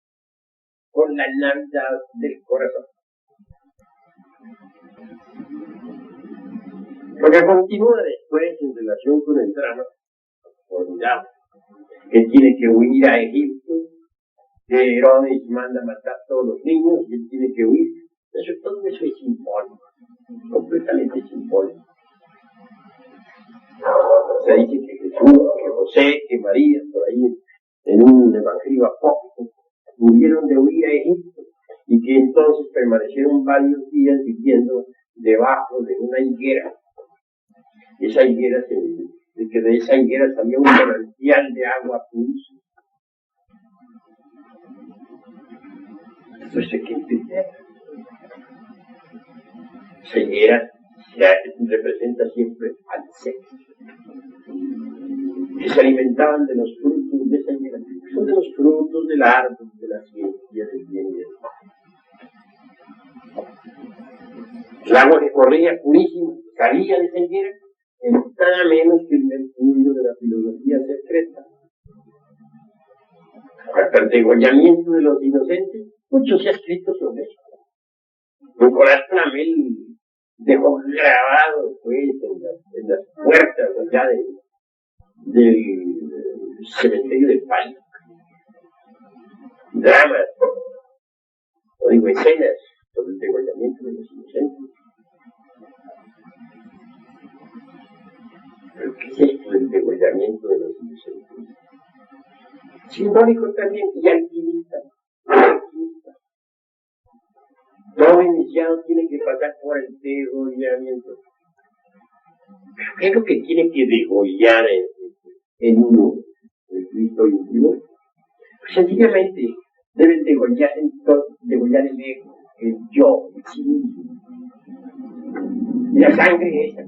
con la Navidad del corazón. Lo que continúa después en relación con el drama formidable, que tiene que huir a Egipto, que Herodes manda matar a todos los niños y él tiene que huir. Todo eso es simbólico, completamente simbólico. Se dice que Jesús, que José, que María, por ahí en un evangelio apócrifo, hubieron de huir a Egipto y que entonces permanecieron varios días viviendo debajo de una higuera. Esa higuera, de esa higuera salía un manantial de agua purísima. Entonces hay que entender. Esa higuera representa siempre al sexo. Que se alimentaban de los frutos de esa higuera. Son de los frutos del árbol, de la ciencia, del bien y del mal. El agua que corría purísima, salía de esa higuera, es nada menos que el mercurio de la filosofía secreta. Hasta el degollamiento de los inocentes, mucho se ha escrito sobre eso. Nicolás Flamel dejó grabado pues, en las puertas allá del cementerio del Palo dramas, o digo escenas sobre el degollamiento de los inocentes. ¿Pero qué es esto del degollamiento de los inocentes? Simbólico también y alquimista. Todo iniciado tiene que pasar por el degollamiento. ¿Qué es lo que tiene que degollar en uno, el Cristo íntimo? Pues sencillamente deben degollar el ego, el yo, el sí mismo. Y la sangre esa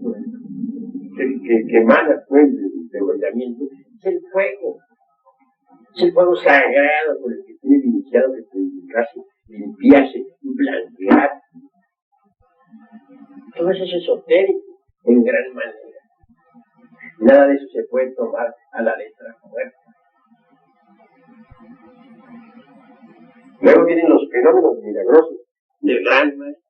que emana pues, del degollamiento es el fuego. Es el fuego sagrado por el que tiene el iniciado que purificarse, limpiarse, blanquear. Todo eso es esotérico, en gran manera. Nada de eso se puede tomar a la letra muerta. Luego vienen los fenómenos milagrosos del gran maestro.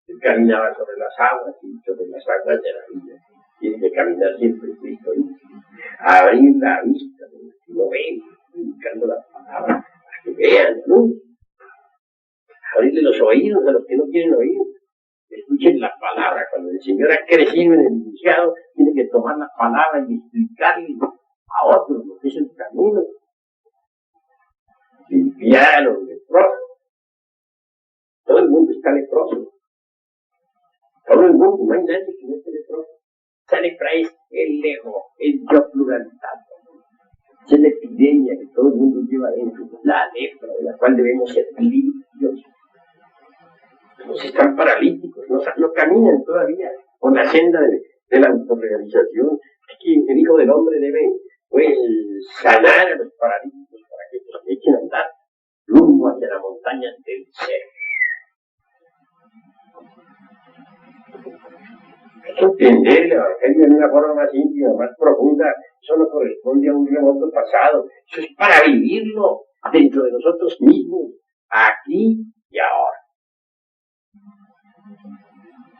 Él caminaba sobre las aguas y sobre las aguas de la vida. Tiene que caminar siempre Cristo. Abrir la vista de los que no ven, indicando las palabras para que vean la luz. Abrirle los oídos a los que no quieren oír. Escuchen la palabra. Cuando el Señor ha crecido en el iniciado, tiene que tomar la palabra y explicarle a otros lo que es el camino. Limpiar a los leprosos. Todo el mundo está leproso. Todo el mundo, no hay nadie que no esté leproso. Esa lepra es el ego, el yo pluralizado. Esa es la epidemia que todo el mundo lleva dentro. La lepra, de la cual debemos ser limpios. Los están paralíticos, no caminan todavía por la senda de la autorrealización. Es que el Hijo del Hombre debe, pues, sanar a los paralíticos para que se echen a andar rumbo hacia la montaña del ser. Hay que entender el Evangelio de una forma más íntima, más profunda. Eso no corresponde a un remoto pasado. Eso es para vivirlo dentro de nosotros mismos, aquí y ahora.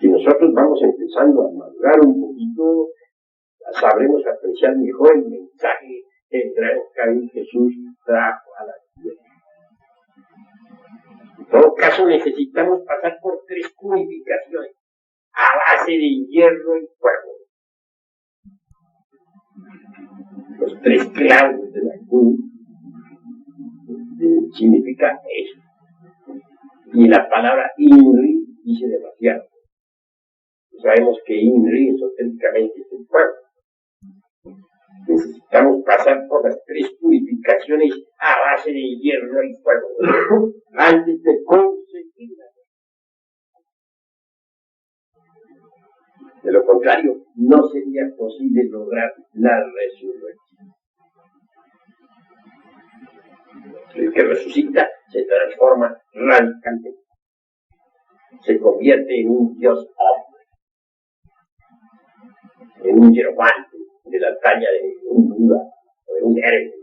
Si nosotros vamos empezando a madurar un poquito, sabremos apreciar mejor el mensaje que el gran Javier Jesús trajo a la tierra. En todo caso, necesitamos pasar por 3 purificaciones a base de hierro y fuego. Los 3 clavos de la cruz significa eso. Y la palabra Inri dice demasiado. Sabemos que Inri esotéricamente es el fuego. Necesitamos pasar por las 3 purificaciones a base de hierro y fuego antes de conseguirla. De lo contrario, no sería posible lograr la resurrección. El que resucita se transforma radicalmente. Se convierte en un Dios hombre, en un hierophante de la talla de un Buda, o de un Hermes,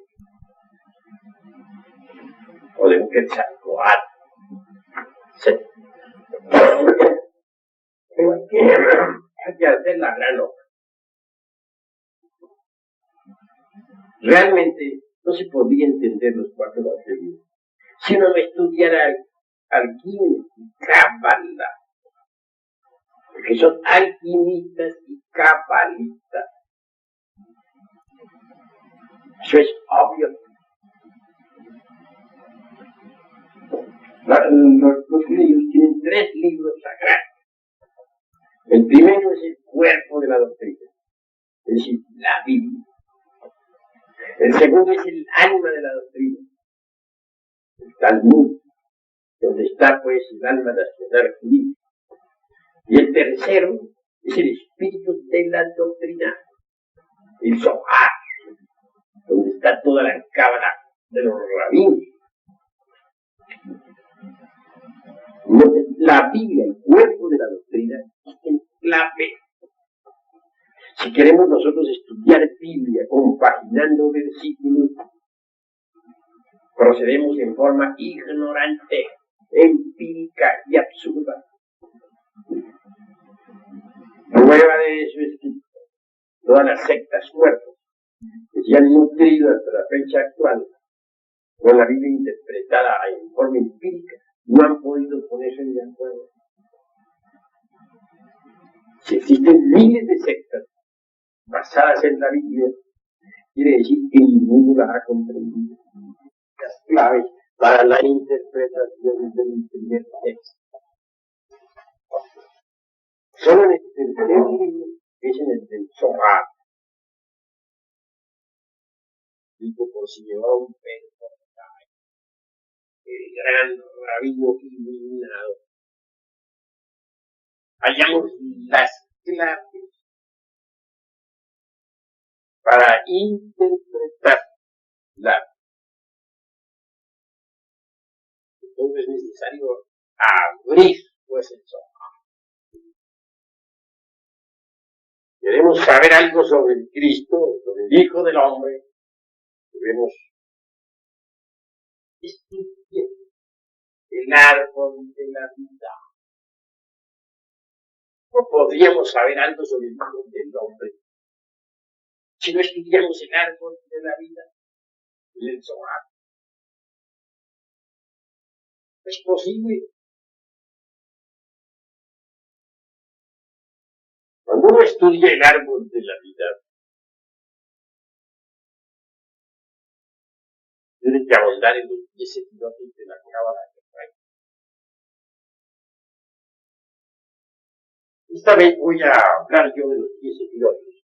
o de un Quetzalcóatl. Hay que hacer la gran obra. Realmente no se podría entender los 4 evangelios si uno no estudiara alquimia y cábala, porque son alquimistas y cabalistas. Eso es obvio. Los judíos tienen 3 libros sagrados. El primero es el cuerpo de la doctrina, es decir, la Biblia. El segundo es el alma de la doctrina, el Talmud, donde está pues el alma nacional judía. Y el tercero es el espíritu de la doctrina, el Zohar, donde está toda la cábala de los rabinos. La Biblia, el cuerpo de la doctrina, es el clave. Si queremos nosotros estudiar Biblia compaginando versículos, procedemos en forma ignorante, empírica y absurda. Prueba de eso es que todas las sectas muertas que se han nutrido hasta la fecha actual con la Biblia interpretada en forma empírica no han podido ponerse de acuerdo. Si existen miles de sectas basadas en la Biblia, quiere decir que ninguno la ha comprendido. Las claves para la interpretación del primer texto. Solo en el tercer libro, que es en el del Zohar, dicho por si llevaba un Pedro, el gran rabino iluminado, hallamos las claves para interpretar la. Entonces es necesario abrir pues el Zohar. queremos saber algo sobre el Cristo, sobre el Hijo del Hombre, debemos estudiar el árbol de la vida. ¿Cómo podríamos saber algo sobre el Hijo del Hombre si no estudiamos el árbol de la vida? El Zohar. ¿Es posible? Cuando uno estudia el árbol de la vida, tiene que ahondar en los 10 episodios de la Cábala. Esta vez voy a hablar yo de los 10 episodios.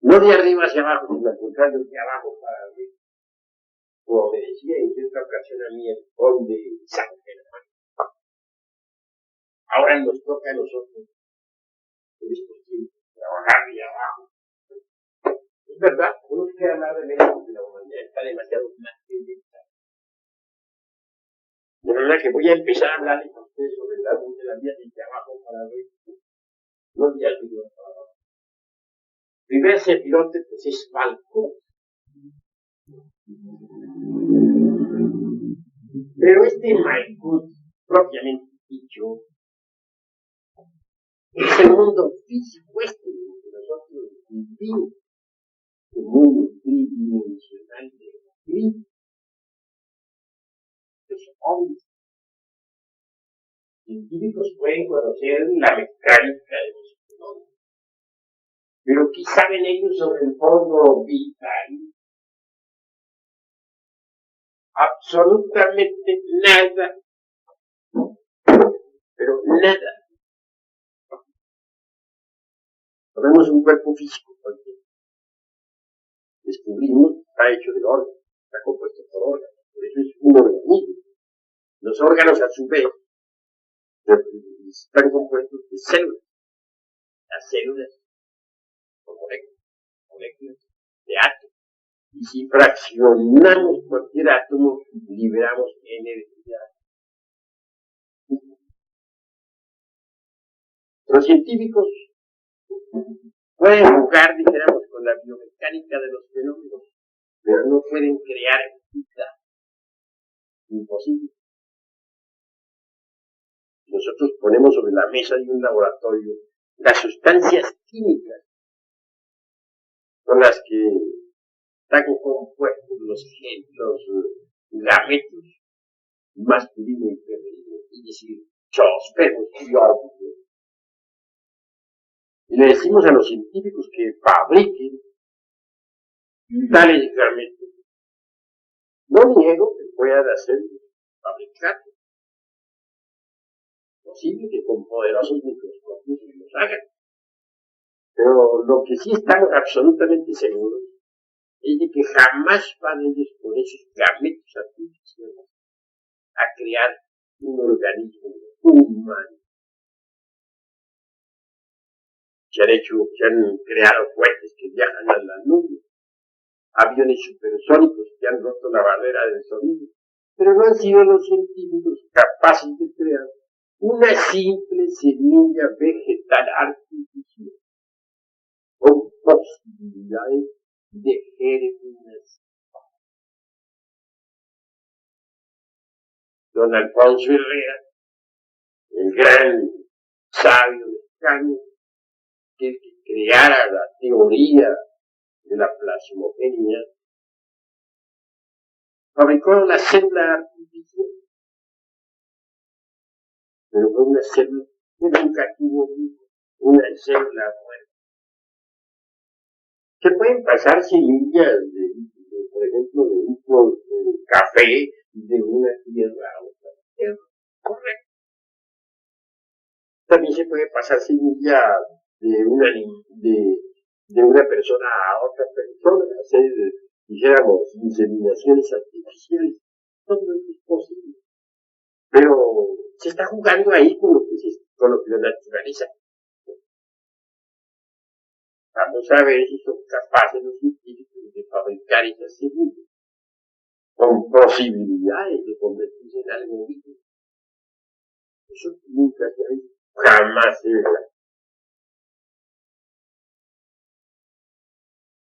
No de arriba hacia abajo, sino al contrario, de abajo para arriba. Como me decía en cierta ocasión a mí el conde San Germán. Ahora nos toca a nosotros, en estos tiempos, trabajar de abajo. Es verdad, uno quiere hablar de México, que la humanidad está demasiado materializada. De verdad que voy a empezar a hablarles a ustedes sobre el árbol de la vida desde abajo para arriba. No de arriba para abajo. El primer sepilote pues es Malkut. Pero este Malkut, propiamente dicho, es el mundo físico este en el que nosotros vivimos, el mundo tridimensional de Cristo. Los hombres científicos pueden conocer la mecánica de los fenómenos, pero ¿qué saben ellos sobre el fondo vital? Absolutamente nada, pero nada. Tenemos un cuerpo físico, porque descubrimos que está hecho de órganos, está compuesto por órganos, por eso es un organismo. Los órganos, a su vez, están compuestos de células. Las células son moléculas de átomos. Y si fraccionamos cualquier átomo, liberamos energía. Los científicos pueden jugar, dijéramos, con la biomecánica de los fenómenos, pero no pueden crear vida. Imposible. Nosotros ponemos sobre la mesa de un laboratorio las sustancias químicas con las que están compuestos los gametos masculino y femenino, es decir, spermos y óvulos. Y le decimos a los científicos que fabriquen tales gametos. No niego que puedan hacerlo, fabricarlo. Es posible que con poderosos microscopios los hagan. Pero lo que sí estamos absolutamente seguros es de que jamás van ellos con esos gametos artificiales a crear un organismo humano. Se han creado cohetes que viajan a la nube, aviones supersónicos que han roto la barrera del sonido, pero no han sido los científicos capaces de crear una simple semilla vegetal artificial con posibilidades de germinación. Don Alfonso Herrera, el gran sabio mexicano, que creara la teoría de la plasmogenia, fabricó la célula artificial, pero fue una célula que nunca tuvo una célula muerta. Se pueden pasar semillas por ejemplo, de un café de una tierra a otra tierra. Correcto. También se puede pasar semillas de una persona a otra persona, hacer, dijéramos, inseminaciones artificiales. Todo eso es posible. Pero se está jugando ahí con lo que la naturaleza. Vamos a ver si son capaces los científicos de fabricar esas semillas con posibilidades de convertirse en algo vivo. Eso nunca se ha visto, jamás se verá.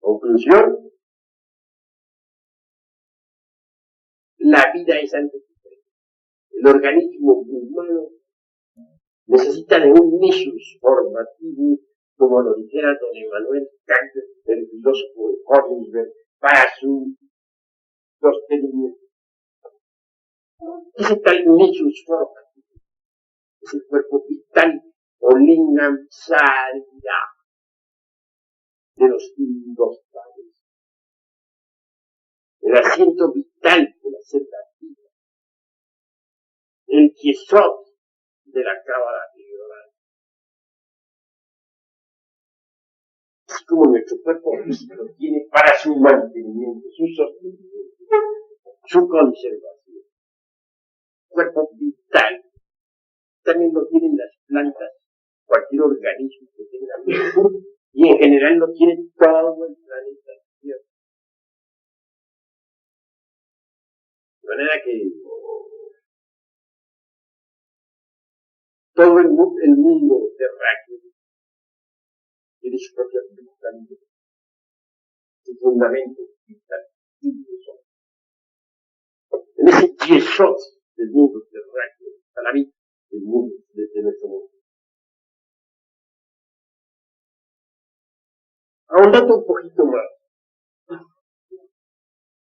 Conclusión, la vida es antes que todo. El organismo humano necesita de un nichos formativo, como lo dijera don Emmanuel Kant, el filósofo de Königsberg, para su sostenimiento. Ese tal nichos formativo es el cuerpo vital o lingam sarya de los indostales, el asiento vital de la celda viva, el yesod de la cábala neuronal. Así como nuestro cuerpo físico tiene para su mantenimiento, su sostenimiento, su conservación, cuerpo vital, también lo tienen las plantas, cualquier organismo que tenga vida, y en general lo tiene todo el planeta Tierra. De manera que todo el mundo terráqueo tiene su propia vitalidad, su fundamento vital y yesod. En ese yesod del mundo terráqueo está la vida del mundo, de nuestro mundo. Ahondando un poquito más,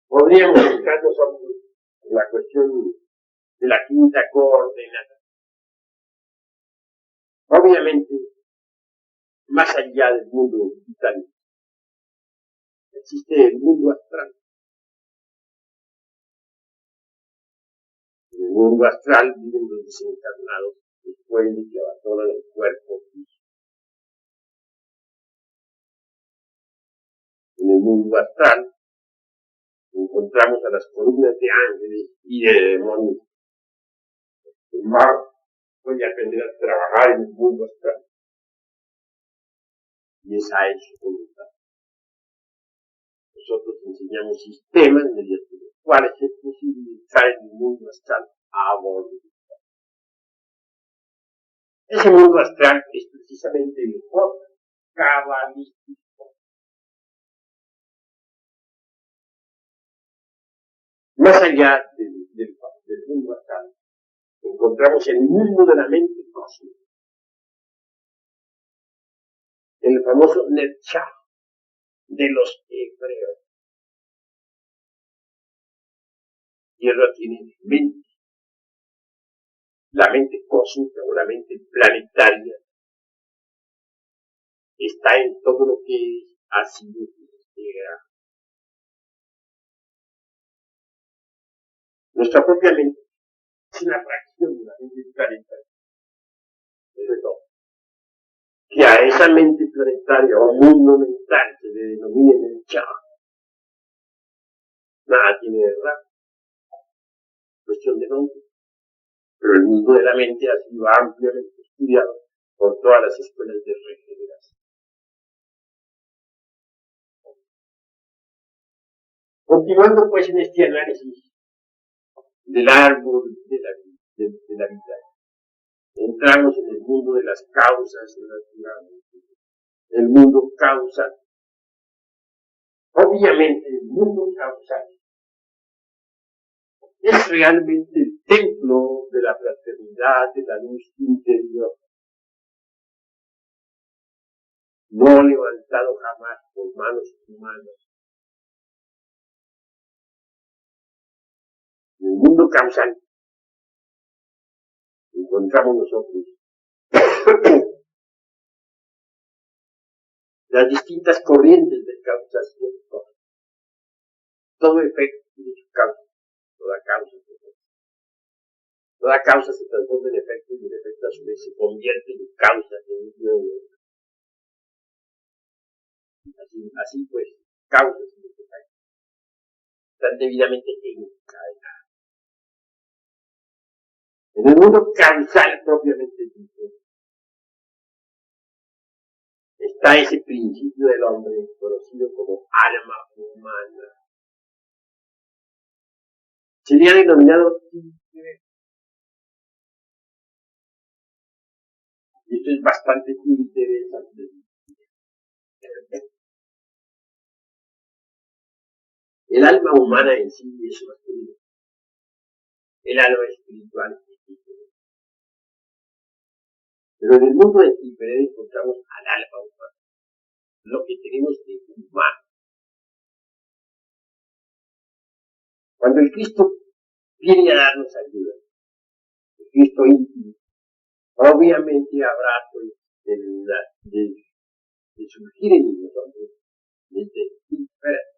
podríamos enfocarnos en la cuestión de la quinta coordenada. Obviamente, más allá del mundo vital, existe el mundo astral. En el mundo astral viven los desencarnados después de que abandonan el cuerpo físico. En el mundo astral encontramos a las columnas de ángeles y de demonios. El mar puede aprender a trabajar en el mundo astral. Y esa es su voluntad. Nosotros enseñamos sistemas mediante los cuales es posible entrar en el mundo astral a voluntad. Ese mundo astral es precisamente el foco cabalístico. Más allá del mundo astral, encontramos el mundo de la mente cósmica. El famoso Netzach de los hebreos. Tierra tiene mente. La mente cósmica o la mente planetaria está en todo lo que ha sido llega. Nuestra propia mente es una fracción de la mente planetaria. Eso es todo. Que a esa mente planetaria o mundo mental se le denomine el Chá. Nada tiene de raro. Cuestión de nombre. Pero el mundo de la mente ha sido ampliamente estudiado por todas las escuelas de regeneración. Continuando pues en este análisis del árbol de la vida, entramos en el mundo de las causas naturales. El mundo causal. Obviamente el mundo causal es realmente el templo de la fraternidad, de la luz interior. No levantado jamás por manos humanas. En el mundo causal encontramos nosotros las distintas corrientes de causación. Todo efecto tiene su causa. Toda causa es efecto. Toda causa se transforma en efecto y el efecto a su vez se convierte en causa en un nuevo. Así pues, causas y efectos están debidamente encadenadas. En el mundo causal propiamente dicho, está ese principio del hombre conocido como alma humana. Sería denominado tigre. Y esto es bastante interesante. El alma humana en sí es masculino. El alma espiritual es diferente. Pero en el mundo de diferente encontramos al alma humana, lo que tenemos de humano. Cuando el Cristo viene a darnos ayuda, el Cristo íntimo, obviamente habrá pues de surgir en nosotros desde diferente,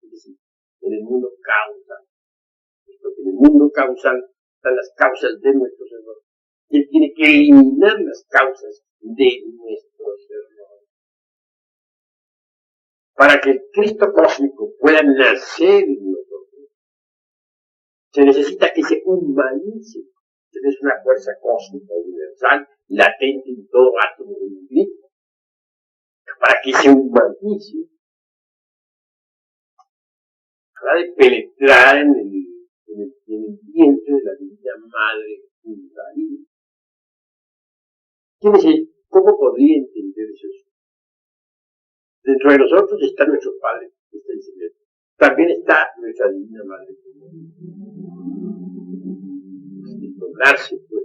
es decir, en el mundo causal. Porque en el mundo causal están las causas de nuestros errores. Él tiene que eliminar las causas de nuestros errores. Para que el Cristo cósmico pueda nacer en nosotros, se necesita que se humanice. Es una fuerza cósmica universal, latente en todo átomo del universo. Para que se humanice, habrá de penetrar en el vientre de la divina madre Kundalini. ¿Quién es él? ¿Cómo podría entender eso? Dentro de nosotros está nuestro Padre, está el Señor. También está nuestra divina madre Kundalini. Tornarse, pues,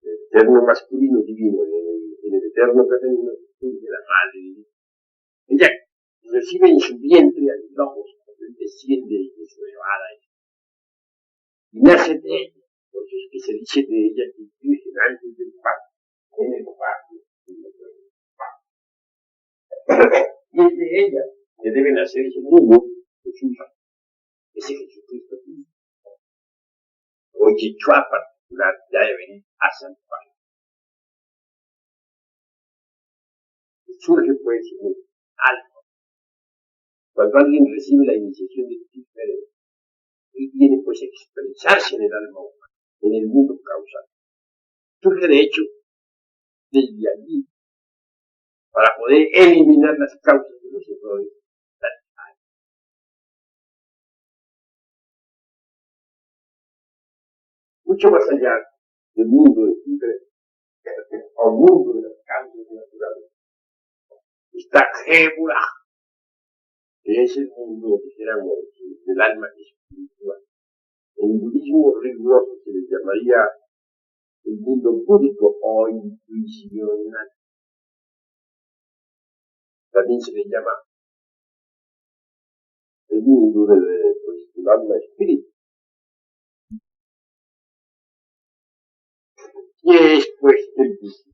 el eterno masculino divino en el eterno femenino de la madre divina. Ella recibe en su vientre al logos, él desciende de su elevada y nace de ella. Por eso es que se dice de ella que es virgen antes del parto, en el parto. Y es de ella que debe nacer ese niño, Jesús, ese Jesucristo. O Yichua particular ya de venir a San Pablo. Surge pues algo. Cuando alguien recibe la iniciación de Tiferet, él viene pues a expresarse en el alma humana, en el mundo causal. Surge de hecho desde allí para poder eliminar las causas de los errores. Mucho más allá del mundo de Tiferet, o mundo de las causas naturales, está Geburah, que es el mundo, dijéramos, del alma espiritual. En budismo riguroso se le llamaría el mundo búdico o intuicional. También se le llama el mundo del alma espíritu. ¿Qué es pues el budismo?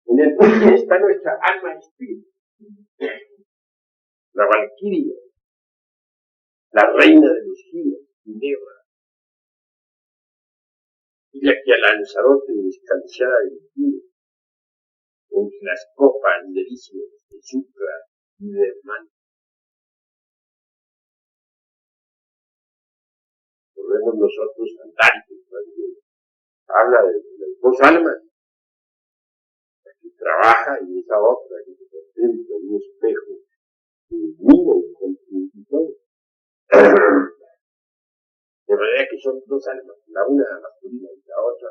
En el budismo está nuestra alma espíritu, la Valquiria, la reina de los giros, Ginebra, y que a Lanzarote descansara el giro, entre las copas delicias de Sucra y de Hermano. Podemos nosotros andantes cuando habla de las dos almas, la que trabaja y esa otra que se contempla en un espejo que mira y todo. De manera que son dos almas, la una masculina y la otra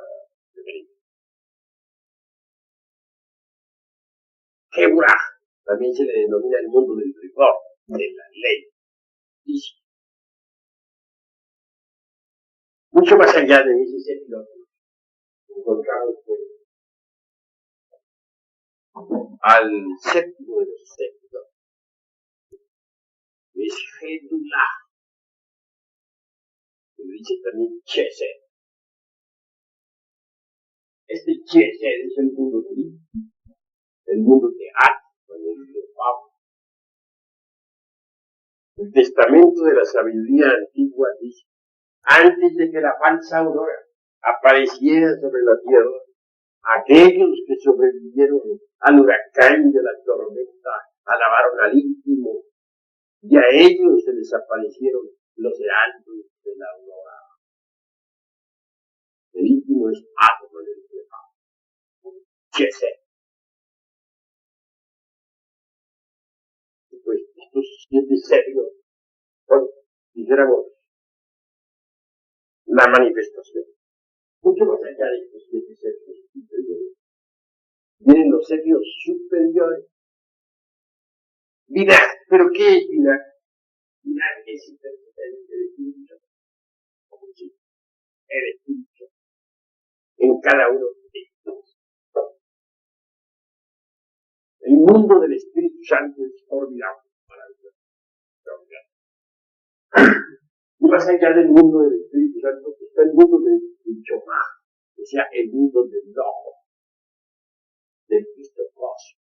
femenina. Geburah también se le denomina el mundo del rigor, de la ley. Dice, mucho más allá de ese sentido, encontramos pues al séptimo de los séptimos, es Gedulah, que dice también Chesed. Este Chesed es el mundo político, el mundo teatro, el mundo pavo. El testamento de la sabiduría antigua dice, antes de que la falsa aurora apareciera sobre la tierra, aquellos que sobrevivieron al huracán de la tormenta alabaron al íntimo, y a ellos se les aparecieron los heraldos de la aurora. El íntimo es átomo del pecado. Chesed. Pues estos 7 sérios son, dijéramos, la manifestación. Mucho más allá de estos 7 sérios superiores, vienen los sérios superiores. Vinag, ¿pero qué es Vinag? Nadie es el Espíritu Santo. Sí, el Espíritu Santo. En cada uno de ellos. El mundo del Espíritu Santo es formidable, maravilloso, extraordinario. Y más allá del mundo del Espíritu Santo está el mundo del Chomá, o sea, el mundo del Logo, del Cristo Cosmos.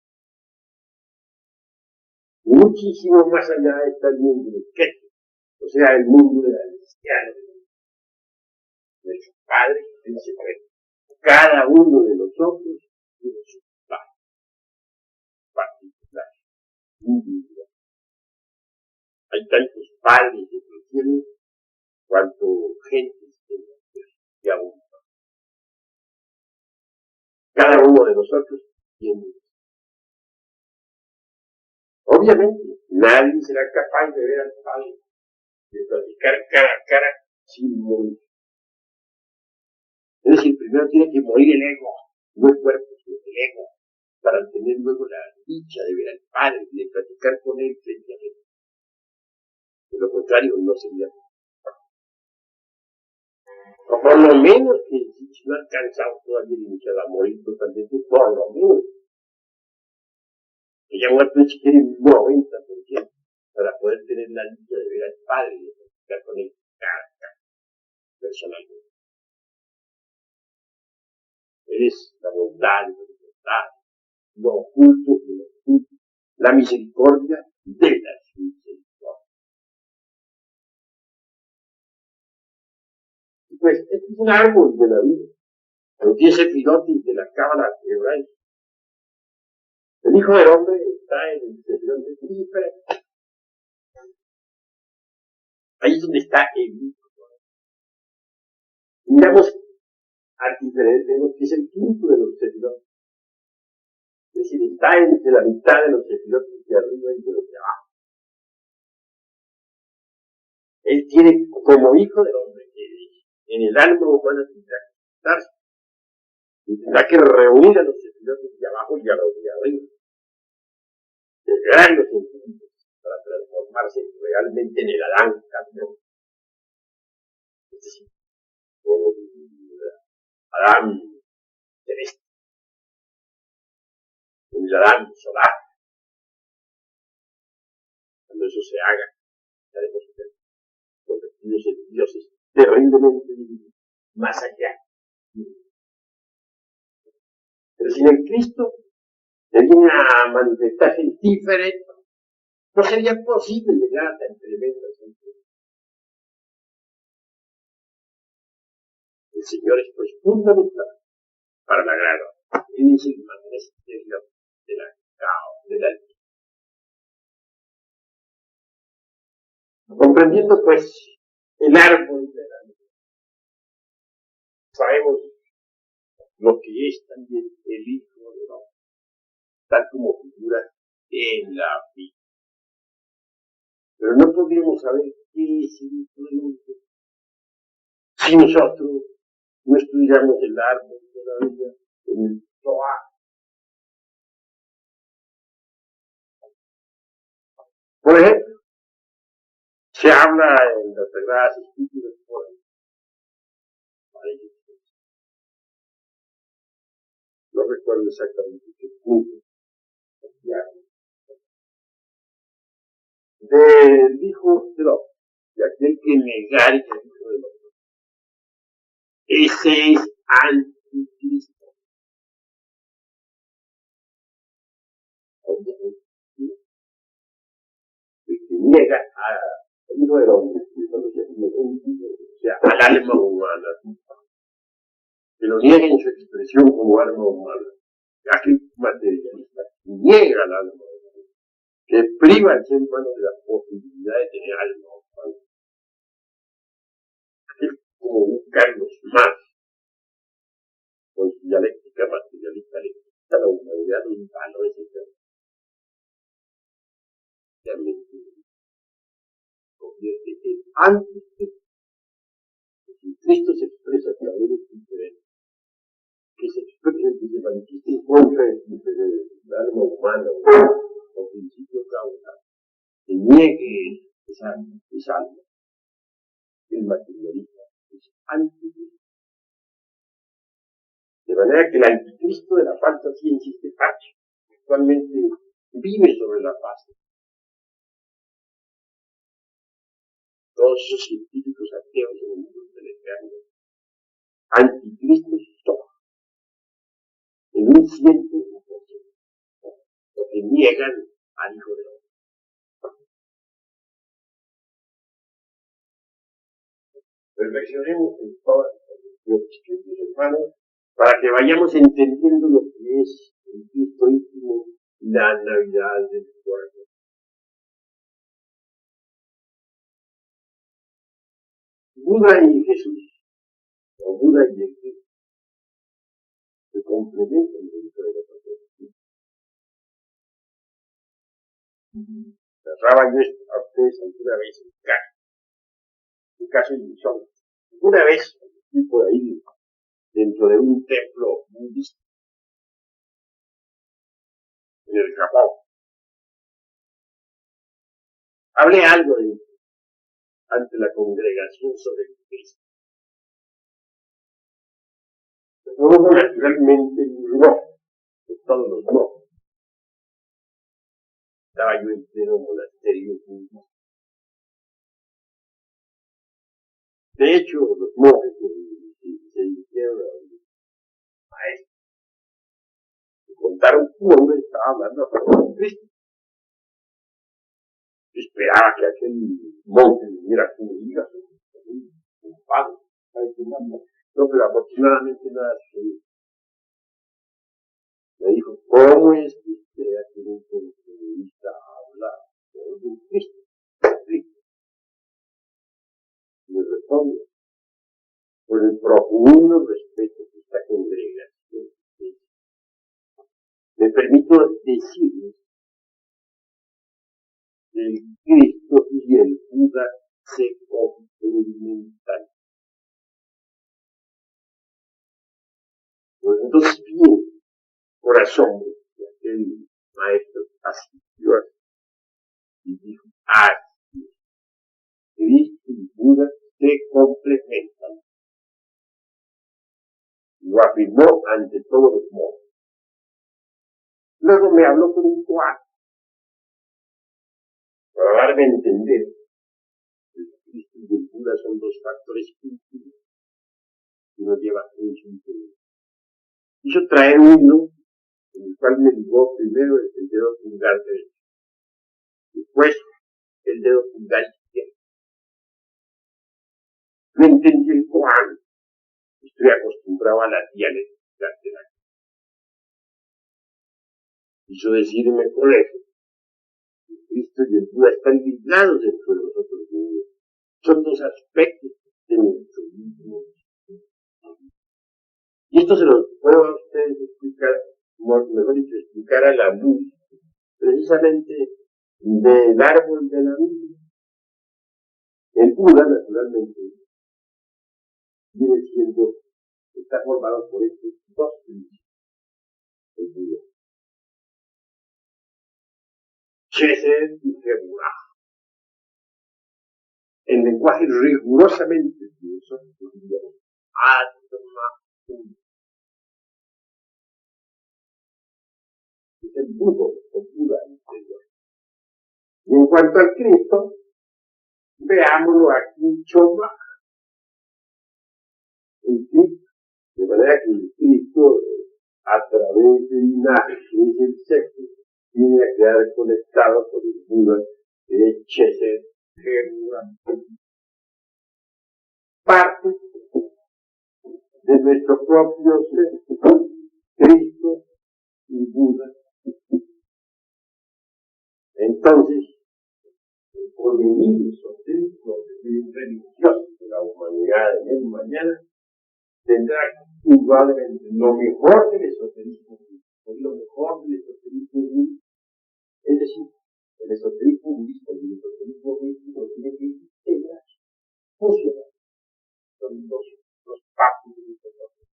Y muchísimo más allá está el mundo del Keto, o sea, el mundo de la cristiana, de su Padre principal. Cada uno de nosotros tiene su Padre particular, individual. Hay tantos padres en los cielos cuanto gente en la tierra, y aún cada uno de nosotros tiene. Obviamente, nadie será capaz de ver al Padre, de platicar cara a cara sin morir. Es decir, primero tiene que morir el ego, no el cuerpo, sino el ego, para tener luego la dicha de ver al Padre y de platicar con él frente a él. De lo contrario, no sería. O por lo menos que si no ha alcanzado todavía el iniciado a morir totalmente, por lo menos que ya muerto si quiere un 90% para poder tener la dicha de ver al Padre y de platicar con él cara a cara, personalmente. Es la bondad, la libertad, lo oculto de lo oculto, la misericordia de las misericordias. Pues este es un árbol de la vida, los 10 epilotes de la cábala hebraica. El Hijo del Hombre está en el sefirot de Críspera. Ahí es donde está el Hijo. Miramos al diferente, vemos que es el quinto de los sefirot. Es decir, está entre la mitad de los sefirot de arriba y de los de abajo. Él tiene como Hijo del Hombre, en el alma humana tendrá que estarse. Y tendrá que reunir a los sefirot de abajo y a los de arriba. Desgregar los sentimientos para transformarse realmente en el Adán campeón. Es decir, el Adán celeste, en el Adán solar. Cuando eso se haga, estaremos convertidos en dioses terriblemente divinos, más allá. Pero sin el Cristo, que viene a manifestarse diferente, no sería posible llegar a tan tremenda sentido. El Señor es pues fundamental para la grada. Él es el magisterio de la caos, de la vida. Comprendiendo pues el árbol de la vida, sabemos lo que es también el Hijo de Dios, tal como figura en la vida. Pero no podríamos saber qué es el Hijo de Dios si nosotros no estudiamos el árbol de la vida en el Zohar. Por ejemplo, se habla en las Sagradas Escrituras por ahí. No recuerdo exactamente qué punto. Del Hijo de Dios, de aquel que negare que el Hijo de Dios. Ese es anticristo. El que niega al Hijo del Hombre, o sea, al alma humana. Que lo niega en su expresión como alma humana. Ya que materialista niega al alma humana. Que priva al ser humano de la posibilidad de tener alma humana. Es como un Carlos Marx, con su dialéctica materialista, le quita la humanidad un valor esencial. Realmente convierte en anticristo. Si Cristo se expresa a través de diferente, que se expresa y se manifiesta en contra del alma humana o principio causa, que niegue es alma. El materialista es anticristo. De manera que el anticristo de la falsa ciencia, este Pacho, actualmente vive sobre la faz. Todos esos científicos ateos en el mundo del eterno, anticristo son en un 100%, porque niegan al Hijo de Dios. Reflexionemos en todas las queridos hermanos, para que vayamos entendiendo lo que es el Cristo íntimo, la Navidad del cuerpo. Buda y Jesús, o Buda y el Cristo, se complementan dentro de la persona. Narraba yo a ustedes alguna vez el caso de Bishon. Una vez, fui por ahí, dentro de un templo budista, en el Japón. Hablé algo ante la congregación sobre el Cristo. Luego, naturalmente, no, de todos los no. Estaba yo en pleno monasterio budista. De hecho, los monjes se dirigieron a un maestro. Me contaron que un hombre estaba hablando a favor de Cristo. Esperaba que aquel monje viniera como diga, un padre. No, pero afortunadamente nada sucedió. Me dijo, ¿cómo es que usted aquí en un punto de vista habla de Cristo? Me responde, por el profundo respeto que esta congregación tiene. Me permito decirles que el Cristo y el Buda se complementan. Pues entonces, bien, por asombro, que aquel maestro asistió y dijo, Cristo y Buda se complementan. Lo afirmó ante todos los modos. Luego me habló con un cuadro para darme a entender que el Cristo y el Buda son dos factores últimos que nos llevan a un sentido. Quiso traer uno en el cual me ligó primero el dedo pulgar derecho, después el dedo pulgar izquierdo. No entendí el cuadro. Estoy acostumbrado a la dialéctica de la vida. Quiso decirme con eso, el Cristo y el Buda están ligados dentro de nosotros mismos. Son dos aspectos de nuestro mismo. Y esto se lo puedo a ustedes explicar, mejor dicho, explicar a la luz, precisamente del árbol de la vida. El Buda, naturalmente, viene siendo, está formado por estos dos principios. El Buda. Chesed y Geburah. En lenguaje rigurosamente filosófico, diríamos, Atma Uno. Es el Buda interior. Y en cuanto al Cristo, veámoslo aquí en Choma. El Cristo, de manera que el Cristo, a través de linaje, que es el sexo, viene a quedar conectado con el Buda, que es Chesed, Geburah. Parte de nuestro propio ser, Cristo y Buda. Entonces, el porvenir esotérico religioso de la humanidad en el mañana tendrá indudablemente lo mejor del esoterismo, lo mejor del esoterismo budista. Es decir, el esoterismo budista y el esoterismo místico tienen que integrar, funcionar. Son los pasos de este proceso.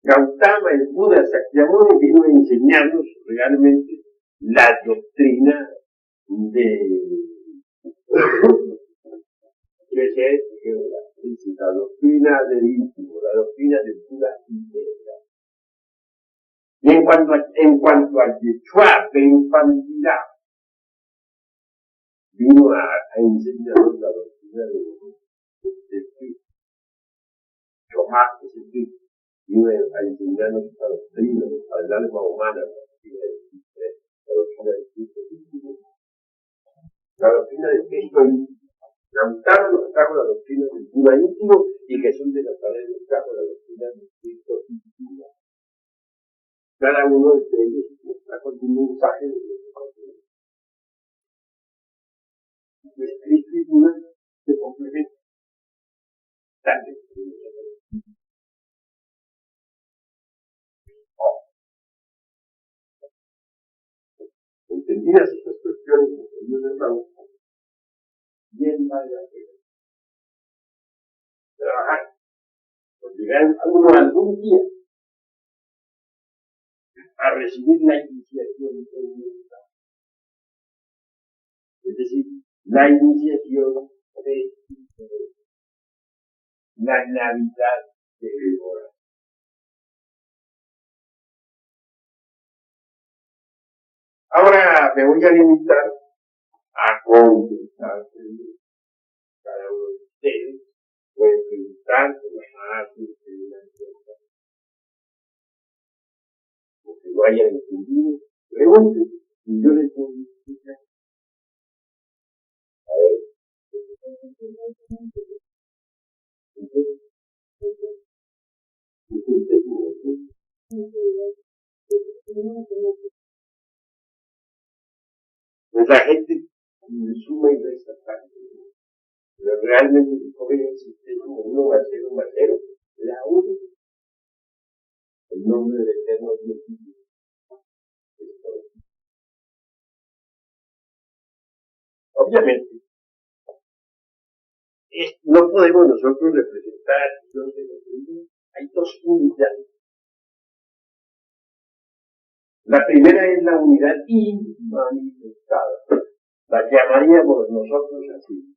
Gautama, el Buda Sakyamuni, vino a enseñarnos realmente la doctrina de Esa es la doctrina del íntimo, la doctrina de pura integridad. Y en cuanto al Yeshua de infantilidad, vino a enseñarnos la doctrina de Cristo. Tomás es el Cristo. Vino a enseñarnos la doctrina del alma humana, la doctrina de Cristo, la doctrina de Cristo. La doctrina de Cristo, Lautaro nos trajo la doctrina del pura íntimo y Jesús de Nazaret nos trajo la doctrina del Cristo íntimo. Cada uno de ellos nos trajo un mensaje de Dios. Pues Cristo y Buda se complementan. Entendidas estas cuestiones, queridos hermanos, bien vale la pena trabajar, por llegar algún día a recibir la iniciación universal. Es decir, la iniciación de la Navidad de Débora. Ahora me voy a limitar a contestar cada uno de ustedes. Pueden preguntar, porque no hayan entendido, pregunten y yo les puedo explicar. A ver. Pues la gente suma y resta tanto, pero realmente si cogen el sistema como 1 más 0 más 0, la 1, el nombre del Eterno Dios vivo. Obviamente, no podemos nosotros representar a Dios en el mundo. Hay dos unidades. La primera es la unidad inmanifestada. La llamaríamos nosotros así.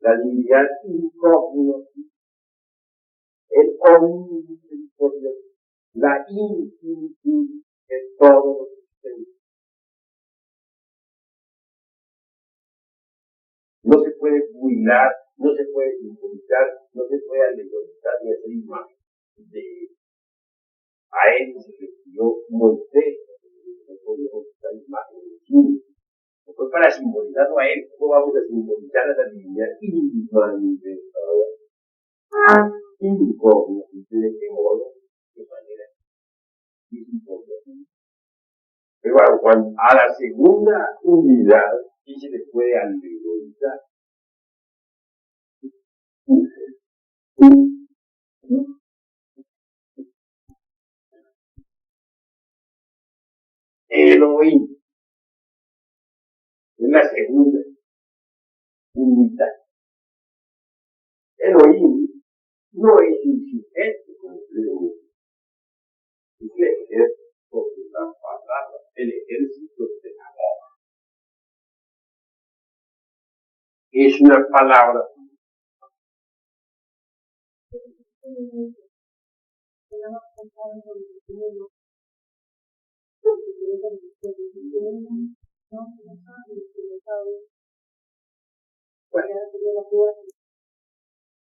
La divinidad incógnita, el omnipotencia, la infinitud de todos los existentes. No se puede burlar, no se puede simbolizar, no se puede alegorizar ni hacer imagen de él. A él se refirió Moisés, no podemos usar imagen de sí. No fue para simbolizarlo a él, ¿cómo vamos a simbolizar a la divinidad inmanifestada? Incógnita, ¿de qué modo? ¿De qué manera? Pero bueno, a la segunda unidad, sí se le puede alegorizar. Elohim es la segunda unidad. Elohim no es un sujeto completo, es el ejército de la palabra, el ejército de la palabra. Es una palabra.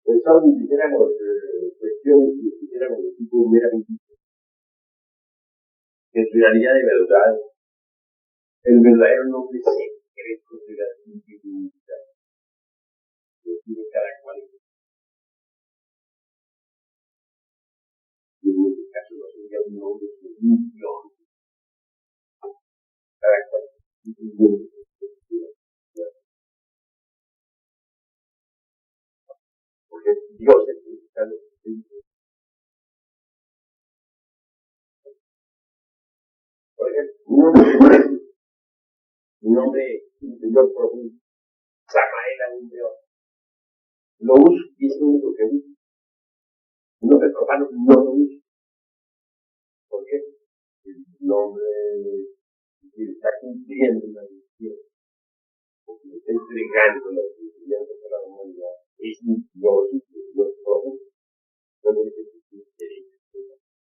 Pensamos ni siquiera cuestiones, ni siquiera de tipo meramente, que en realidad de verdad, el verdadero nombre secreto de la divinidad lo tiene cada cual. Y en este caso no sería un nombre de religión. Cada cual tiene un nombre. Porque Dios es el cristiano. Por ejemplo, mi nombre interior profundo, Samael Andreón. Lo uso y es lo único que uso. Un nombre profano no lo uso. hombre que está cumpliendo la misión, porque le está entregando la enseñanza a la humanidad, es un Dios superior todo, todo el que tiene derecho,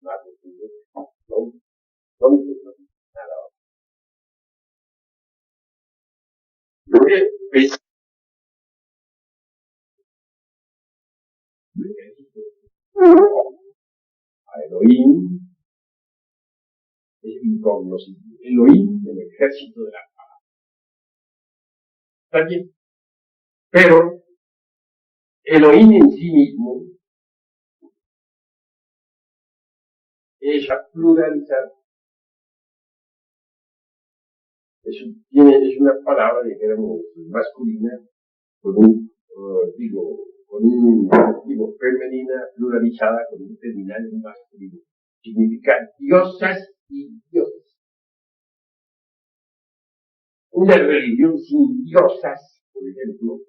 más de Dios, no me nada. Lo que es a Elohim, es incognoscible. Elohim, el ejército de la palabra. Está bien. Pero Elohim en sí mismo es pluralizar. Es una palabra, dijéramos, masculina, con un femenina pluralizada con un terminal masculino. Significa diosas y dioses. Una religión sin diosas, por ejemplo,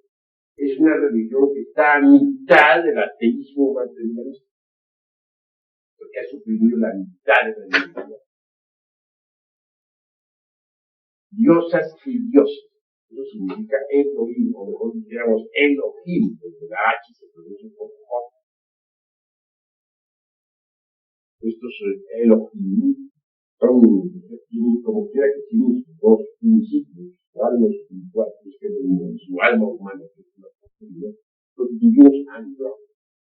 es una religión que está a mitad del ateísmo materialista, porque ha suprimido la mitad de la religión. Diosas y dioses. Eso significa Elohim, o mejor dijéramos Elohim, porque la H se pronuncia como J. Estos Elohim son, como quiera que tienen sus dos principios, su alma espiritual, que es que dominan su alma humana, que es una posibilidad, son divinos andros,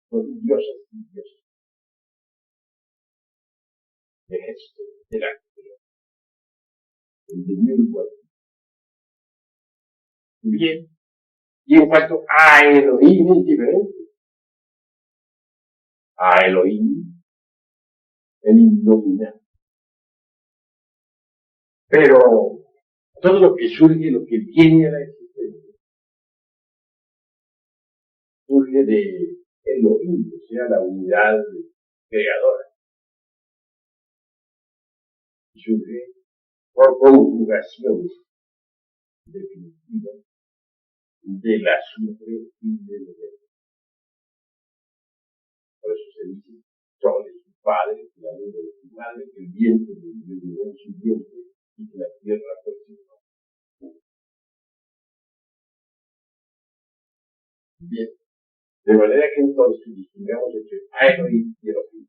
son diosas y dioses. El ejército de la creación, el divino cuerpo. Bien. Y en cuanto a Elohim es diferente. A Elohim, el indominable. Pero todo lo que surge, lo que viene a la existencia, surge de Elohim, o sea, la unidad creadora. Surge por conjugación definitiva de la sufre y del deber. Por eso se dice, sol es su padre, que la luna de su madre, que el viento le dio en su vientre y que la tierra fue su madre. Bien. De manera que entonces distingamos entre Elohim y Elohim.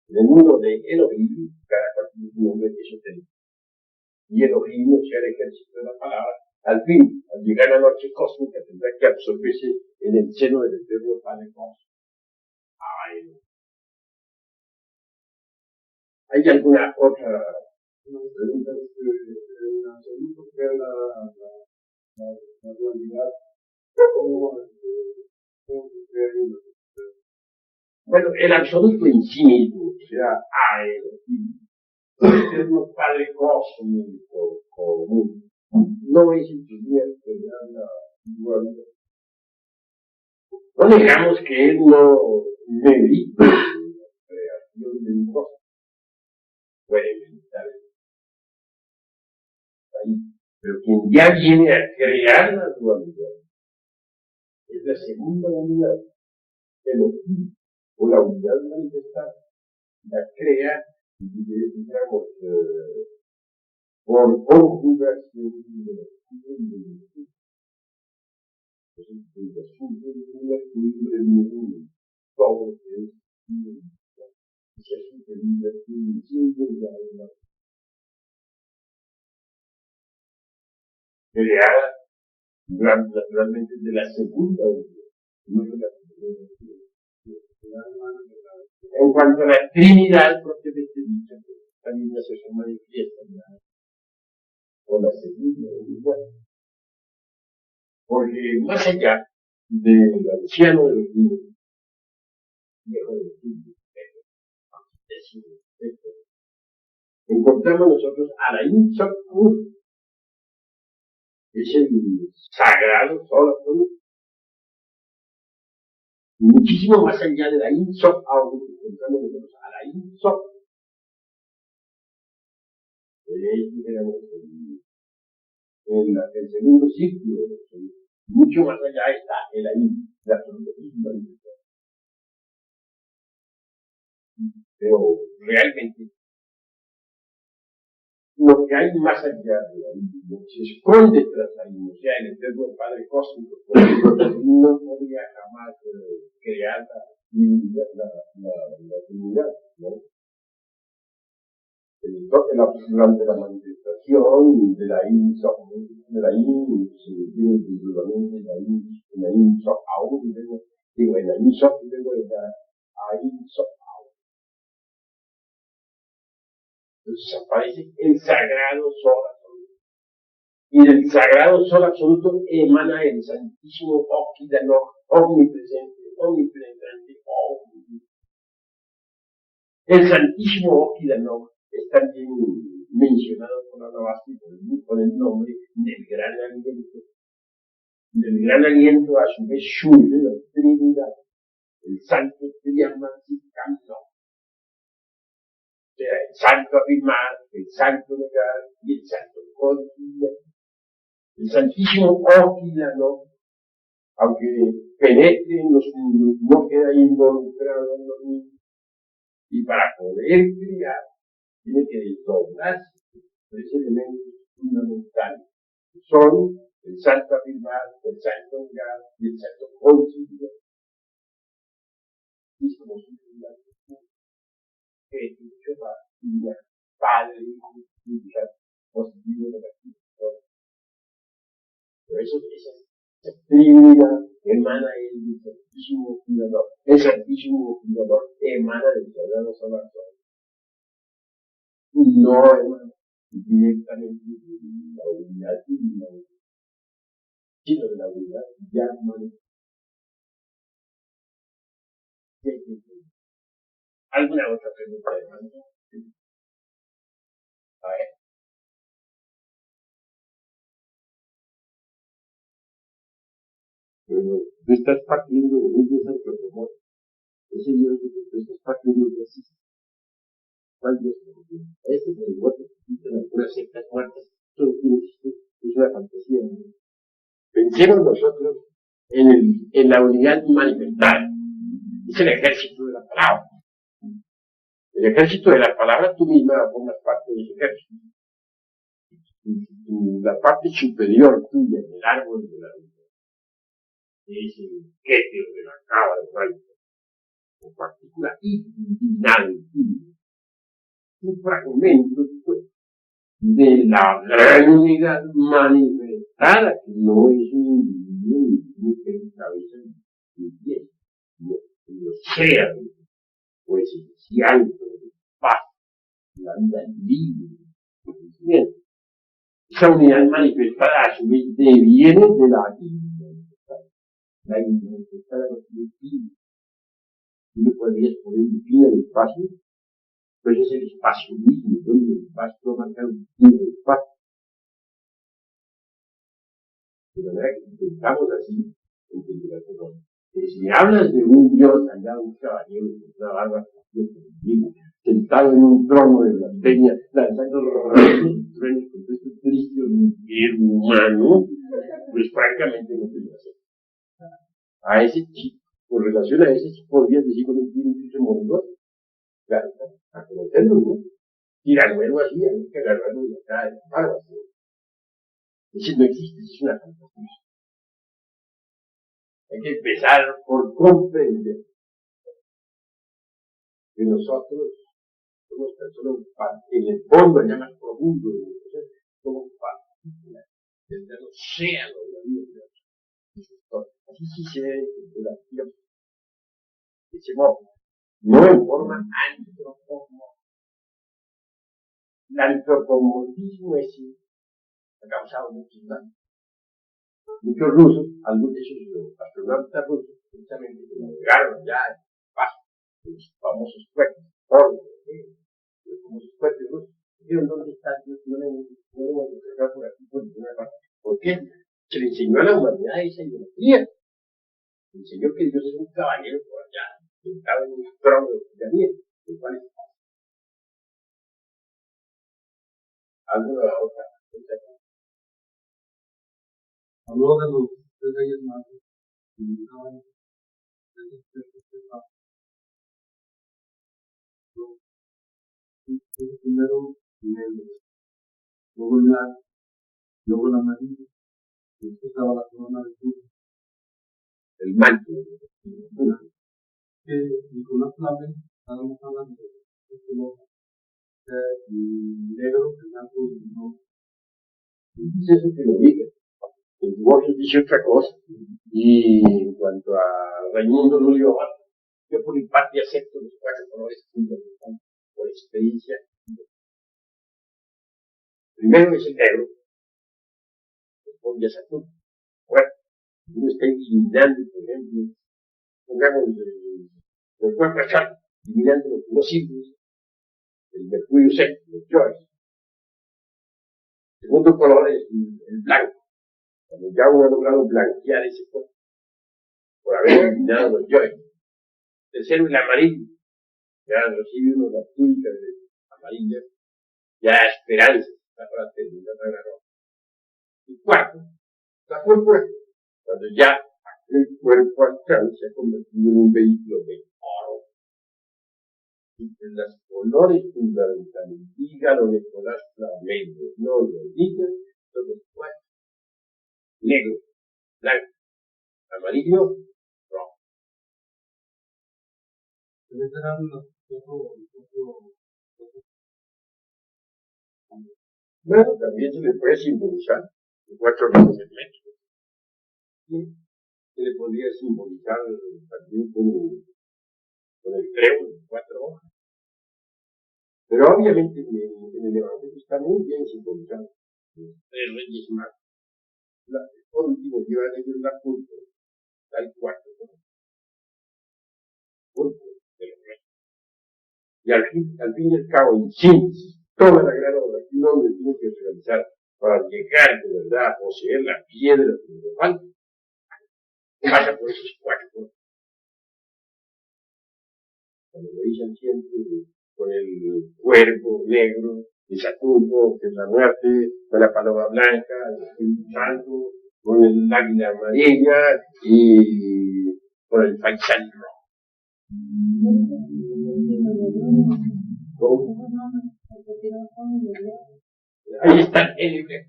En el mundo de Elohim, cada cual tiene un nombre esotérico. Y Elohim, o sea, el ejército de la palabra, al fin, al llegar a la noche cósmica, tendrá que absorberse en el seno del eterno Padre Cósmico. ¿Hay alguna otra pregunta? La dualidad. Bueno, el absoluto en sí mismo, o sea, el eterno Padre Cósmico común, no es instrumento de la dualidad. No negamos que él no medita la creación de un cosmos. Puede meditar ahí. Pero quien ya viene a crear la dualidad es la segunda unidad, Elohim, o la unidad manifestada. La crea, digamos, por conjugación de los todo lo que es creada naturalmente de la segunda unidad, no de la primera unidad. En cuanto a la Trinidad propiamente dicha, también se manifiesta con la segunda unidad. Porque más allá del anciano de los niños, viejo de los niños, encontramos nosotros a la Inchapur, es el sagrado sol absoluto. Muchísimo más allá de la Inchap, encontramos nosotros a la Inchap. El segundo círculo del absoluto. Mucho más allá está el ahí, la absolutismo. Pero realmente lo que hay más allá de ahí, lo que se esconde tras ahí, o sea, el eterno Padre Cósmico, no podría jamás crear la divinidad, ¿no? Durante la manifestación de la entonces aparece el sagrado sol absoluto. Y del sagrado sol absoluto emana el santísimo Okidanor, omnipresente, omnipenetrante, omnipresente. El santísimo Okidanor es también mencionado por Anabasti con el nombre del gran aliento. Del gran aliento, a su vez, Shuri, la Trinidad, el santo Triamanticano. O sea, el santo afirmar, el santo negar y el santo conciliar. El santísimo Okidanor, aunque penetre en los mundos, no queda involucrado en los mundos. Y para poder criar, tiene que desdoblarse tres elementos fundamentales, que son el santo afirmar, el santo negar y el santo conciliar. Y como su que es mucho más padre, hijo, positivo, negativo, todo. Pero esa trinidad emana el santísimo cuidador. El santísimo cuidador emana del sagrado solar. No emana directamente de la unidad divina, sino de la unidad ya manifestada. ¿Alguna otra pregunta, hermano? A ver. Pero tú estás partiendo de un Dios antropomorfo. Ese Dios que tú estás partiendo no existe. ¿Cuál Dios? Este es el muerto que existe en algunas sectas muertas. Eso no tiene existir. Es una fantasía. Pensemos nosotros en la unidad manifestada. Es el ejército de la palabra. El ejército de la palabra, tú misma formas parte de ese ejército. La parte superior tuya en el árbol de la vida es el ketio de la cava de raíz, en particular, y divinal, un fragmento de la gran unidad manifestada, que no es un individuo ni que cabeza ni pies, no sea, pues esencial, paz, la vida libre, bien. Esa unidad manifestada a su vez deviene de la inmanifestada. La inmanifestada no tiene fin. Tú le podrías poner un fin al espacio, pero es el espacio mismo, donde el espacio va a marcar un fin al espacio. De manera que pensamos así, entender las cosas. Pero si me hablas de un Dios allá, un caballero con una barba sentado en un trono de blasfemia, lanzando rayos, truenos con este triste humano, pues francamente no te lo hacer. A ese chico, con relación a ese chico, podrías decir con un espíritu moridor, claro, a conocerlo, ¿no? Tiranuelo así, a mí que agarrarlo de acá, de la barba, ¿no? Ese no existe, es una fantasía. Hay que empezar por comprender que nosotros somos personas en el fondo, ya más profundo de nosotros, somos partículas del océano de la vida. Así sí se debe entender la vida. De ese modo, no en forma antropomorfa. El antropomorfismo ha causado muchos daños. Muchos rusos, algunos de esos astronautas rusos, precisamente que navegaron ya en los famosos cohetes, los famosos cohetes rusos, dijeron dónde está Dios, no le podemos encontrar por aquí, por ninguna parte. ¿Por qué? Se le enseñó a la humanidad esa ideología. Le enseñó que Dios es un caballero por allá, sentado en un trono de tiranía, el cual es algo de la otra. Habló de los tres reyes magos y dijeron primero luego el blanco, luego el amarillo, y después estaba la corona de púrpura. El manto. Nicolás Flamel, estábamos hablando de este color negro, el blanco y el rojo. Es eso que lo diga. El divorcio dice otra cosa. Y en cuanto a Raimundo Lulio, yo por mi parte acepto los 4 colores fundamentales por experiencia. Primero es el negro, responde a Saturno. Bueno, uno está eliminando, por ejemplo, pongamos el cuerpo astral, eliminando lo que no sirve, el mercurio seco, los joys. El segundo color es el blanco. Cuando ya uno ha logrado blanquear ese cuerpo, por haber eliminado los joys. Tercero, el amarillo. Ya recibe uno las túnicas amarillas, ya esperanza está para terminar la ropa. Y cuarto, la púrpura. Cuando ya el cuerpo astral se ha convertido en un vehículo de oro. Y que los colores fundamentales, dígalo Nicolás Flamel, no lo digan, son los 4. Negro, blanco, amarillo, rojo. Bueno, también se le puede simbolizar los 4 rojos del metro. ¿Sí? Se le podría simbolizar también con el trébol, 4 hojas. Pero obviamente en el Evangelio está muy bien simbolizado. Los 3 reyes magos. Por último, llevan ellos la púrpura, al 4, ¿no? Púrpura de los reyes. Y al fin y al cabo, en síntesis, toda la gran obra que un hombre tiene que realizar para llegar de verdad a poseer la piedra filosofal, pasa por esos 4 cosas. Cuando lo dicen siempre con el cuervo negro de Saturno, que es la muerte, con la paloma blanca, el Espíritu Santo, con el águila amarilla y con el faisán rojo. Ahí está el hebreo.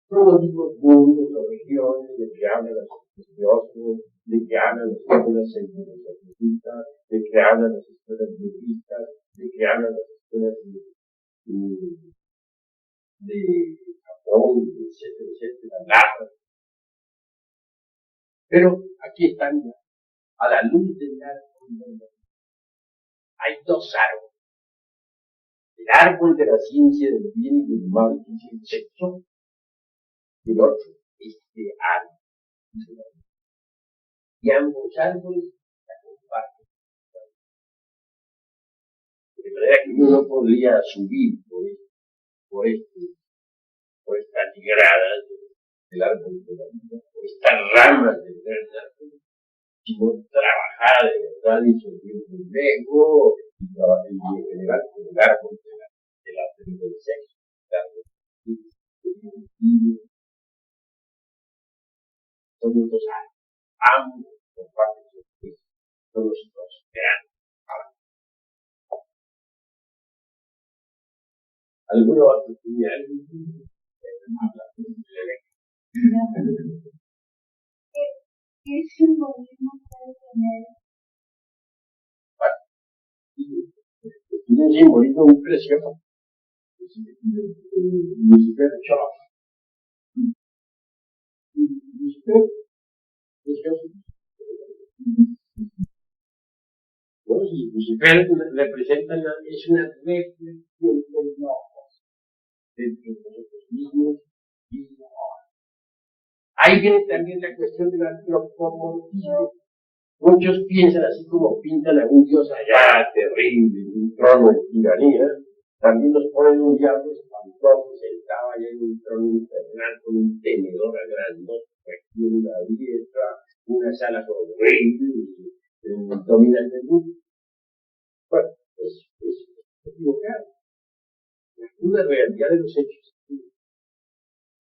Todos los mundos o regiones de que hablan las religiosos, de que hablan las escuelas científicas, de que hablan las escuelas budistas, de que hablan las escuelas de Japón, etcétera, etcétera, nada. Pero aquí están ya, a la luz del árbol. Hay 2 árboles. El árbol de la ciencia del bien y del mal, que es el sexo, y el otro, este árbol. Y ambos árboles la comparten. De manera que uno no podría subir por estas gradas del árbol de la vida, por estas ramas del gran árbol, sino trabajar de verdad y subir un ego y trabajar en general con el árbol del sexo, el árbol son los 2 árboles. Ambos comparten su espíritu, son los 2 grandes. ¿Alguno va a estudiar? ¿Qué simbolismo puede tener? Tiene un simbolismo muy precioso. Lucifer Shaw. Lucifer, precioso. Bueno, si Lucifer representa, es una reflexión del logos dentro de nosotros mismos y ahora. Ahí viene también la cuestión del antropomorfismo. Muchos piensan así como pintan a un dios allá terrible, un trono de tiranía. También nos ponen un diablo espantoso sentado allá en un trono infernal con un tenedor grandote aquí en la diestra, unas alas horribles, dominando el mundo. Bueno, es equivocado. La cruda realidad de los hechos.